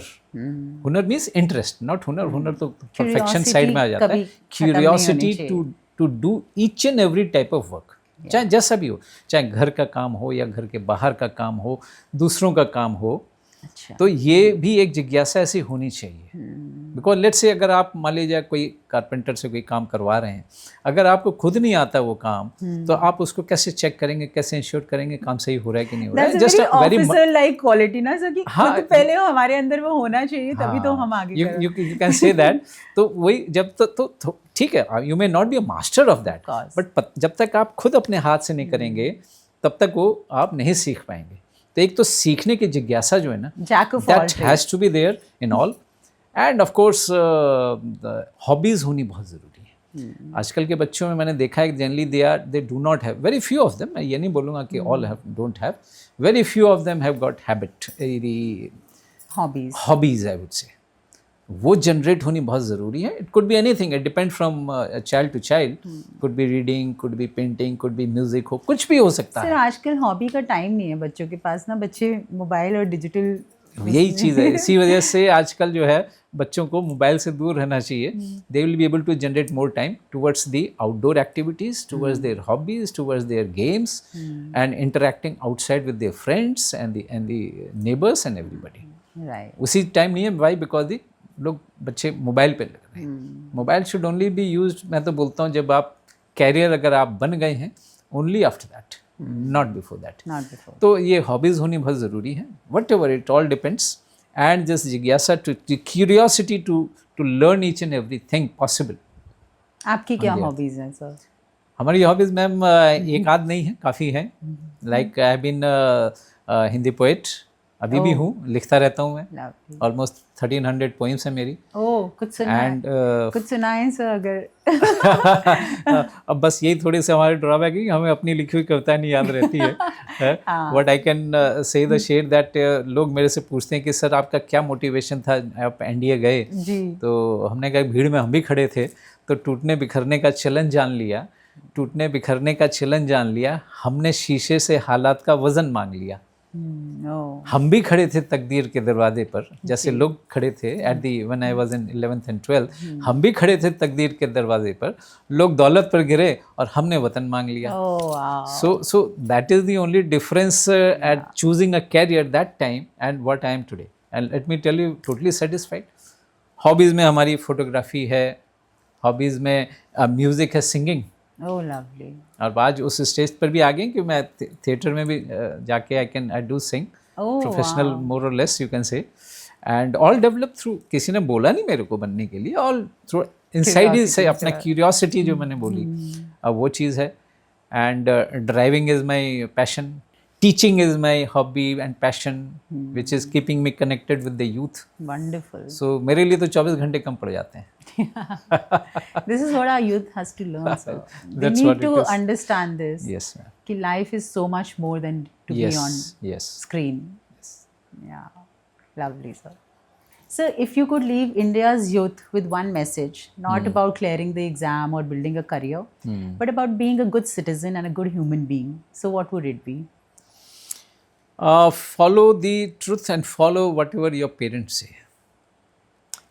हुनर मीन्स इंटरेस्ट, नॉट हुनर। हुनर तो परफेक्शन साइड में आ जाता है। Curiosity to do each and every type of work, चाहे जैसा भी हो, चाहे घर का काम हो या घर के बाहर का काम हो, दूसरों का काम हो। अच्छा। तो ये भी एक जिज्ञासा ऐसी होनी चाहिए। बिकॉज लेट्स से अगर आप मान लीजिए कोई कारपेंटर से कोई काम करवा रहे हैं, अगर आपको खुद नहीं आता वो काम, तो आप उसको कैसे चेक करेंगे, कैसे इंश्योर करेंगे काम सही हो रहा है कि नहीं हो रहा है? जस्ट ऑफिसर लाइक क्वालिटी ना सर, कि खुद पहले हमारे अंदर वो होना चाहिए, तभी तो हम आगे यू कैन से दैट। तो वही जब तो ठीक है, you may not be a master of that, course. But जब तक आप खुद अपने हाथ से नहीं करेंगे तब तक वो आप नहीं सीख पाएंगे. तो एक तो सीखने की जिज्ञासा जो है ना, Jack of all that has to be there in all. And of course hobbies होनी बहुत ज़रूरी है. आजकल के बच्चों में मैंने देखा है generally they do not have, very few of them, मैं ये नहीं बोलूँगा कि all have, don't have, very few of them have got habit, hobbies I would say. वो जनरेट होनी बहुत ज़रूरी है. It could be anything, it depend from child to child, could be reading, could be painting, could be music, हो कुछ भी हो सकता सर है. आजकल हॉबी का टाइम नहीं है बच्चों के पास ना, बच्चे मोबाइल और डिजिटल, यही चीज़ है, इसी वजह से आजकल जो है बच्चों को मोबाइल से दूर रहना चाहिए. They will be able to generate more time towards the outdoor activities, towards their hobbies, towards their games, and interacting outside with their friends and the neighbours and everybody. Right. उसी time नहीं है, Y, because the लोग बच्चे mobile पे लग रहे हैं. Mobile should only be used, मैं तो बोलता हूँ जब आप कैरियर अगर आप बन गए हैं, only after that, not before that. तो ये हॉबीज़ होनी बहुत ज़रूरी है. Whatever, it all depends, and just जिज्ञासा, to curiosity to learn each and everything possible. आपकी क्या हॉबीज़ हैं सर? हमारी हॉबीज़ मैम एक आध नहीं है, काफ़ी है. Like I have been Hindi poet, अभी भी हूँ, लिखता रहता हूँ मैं. ऑलमोस्ट 1300 पोइम्स है मेरी. ओह, कुछ सुनाएं. एंड कुछ सुनाएं सर अगर. अब बस यही थोड़ी सी हमारे ड्रॉबैक है कि हमें अपनी लिखी हुई कविता नहीं याद रहती है. But I can say the shade that लोग मेरे से पूछते हैं कि सर आपका क्या मोटिवेशन था, आप एनडीए गए जी. तो हमने कहा भीड़ में हम भी खड़े थे, तो टूटने बिखरने का चलन जान लिया, टूटने बिखरने का चलन जान लिया, हमने शीशे से हालात का वजन मांग लिया. हम भी खड़े थे तकदीर के दरवाजे पर, जैसे लोग खड़े थे at the when I was in 11th and 12th, हम भी खड़े थे तकदीर के दरवाजे पर, लोग दौलत पर गिरे और हमने वतन मांग लिया. So that is the only difference at choosing a career that time and what I am today. And let me tell you, totally satisfied. Hobbies में हमारी फोटोग्राफी है, हॉबीज़ में म्यूज़िक है, सिंगिंग. ओह लवली. और आज उस स्टेज पर भी आ गए कि मैं थिएटर में भी जाके आई डू सिंग प्रोफेशनल, मोर और लेस यू कैन से. एंड ऑल डेवलप थ्रू, किसी ने बोला नहीं मेरे को बनने के लिए, ऑल थ्रू इनसाइड ही से अपना क्यूरियोसिटी जो मैंने बोली, अब वो चीज़ है. And driving is my passion, teaching is my hobby and passion, which is keeping me connected with the youth. Wonderful. So मेरे लिए तो 24 घंटे कम पड़ जाते हैं. This is what our youth has to learn, sir. They need to understand this. Yes, ma'am. Ki life is so much more than to be on screen. Yes. Yeah, lovely, sir. So, if you could leave India's youth with one message, not about clearing the exam or building a career, but about being a good citizen and a good human being, so what would it be? Follow the truth and follow whatever your parents say.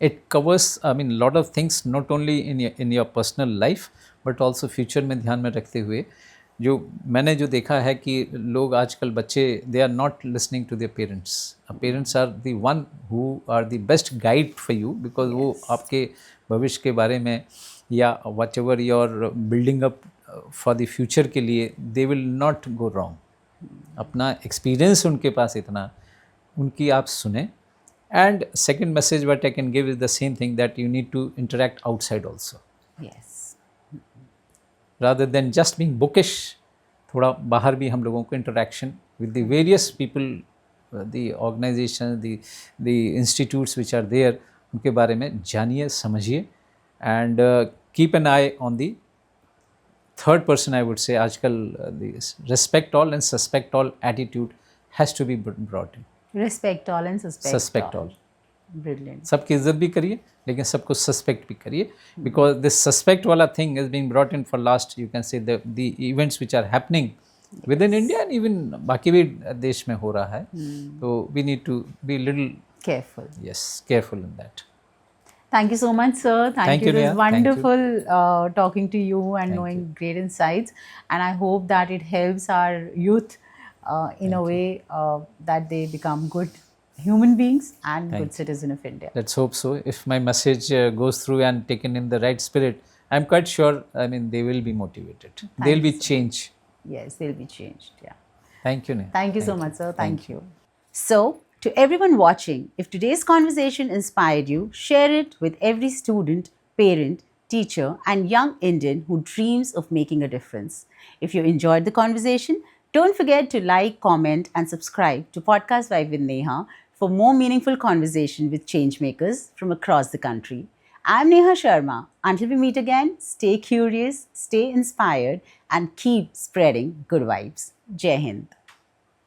It covers, I mean, lot of things, not only in your personal life, but also future में ध्यान में रखते हुए. जो मैंने जो देखा है कि लोग आजकल बच्चे, they are not listening to their parents. Parents are the one who are the best guide for you, because वो आपके भविष्य के बारे में या whatever you're building up for the future के लिए, they will not go wrong. अपना एक्सपीरियंस उनके पास इतना, उनकी आप सुने. And second message what I can give is the same thing, that you need to interact outside also. Yes. Rather than just being bookish, थोड़ा बाहर भी हम लोगों को interaction with the various people, the organizations, the institutes which are there, उनके बारे में जानिए, समझिए. And keep an eye on the third person, I would say. आजकल the respect all and suspect all attitude has to be brought in. Respect all and suspect all. Brilliant. सबकी इज्जत भी करिए, लेकिन सबको सस्पेक्ट भी करिए, बिकॉज दिस सस्पेक्ट वाला thing is being brought in for last, you can say the events which are happening within India and even बाकी भी देश में हो रहा है. तो we need to be little careful. Yes, careful in that. Thank you so much, sir. Thank you. It was wonderful talking to you and knowing great insights. And I hope that it helps our youth in a way that they become good human beings and good citizen of India. Let's hope so. If my message goes through and taken in the right spirit, I'm quite sure, I mean, they will be motivated. There'll be change. Yes, they'll be changed. Yeah. Thank you, Neha. Thank you so much, sir. Thank you. So, to everyone watching, if today's conversation inspired you, share it with every student, parent, teacher, and young Indian who dreams of making a difference. If you enjoyed the conversation, don't forget to like, comment, and subscribe to Podcast Vibe with Neha for more meaningful conversation with changemakers from across the country. I'm Neha Sharma. Until we meet again, stay curious, stay inspired, and keep spreading good vibes. Jai Hind.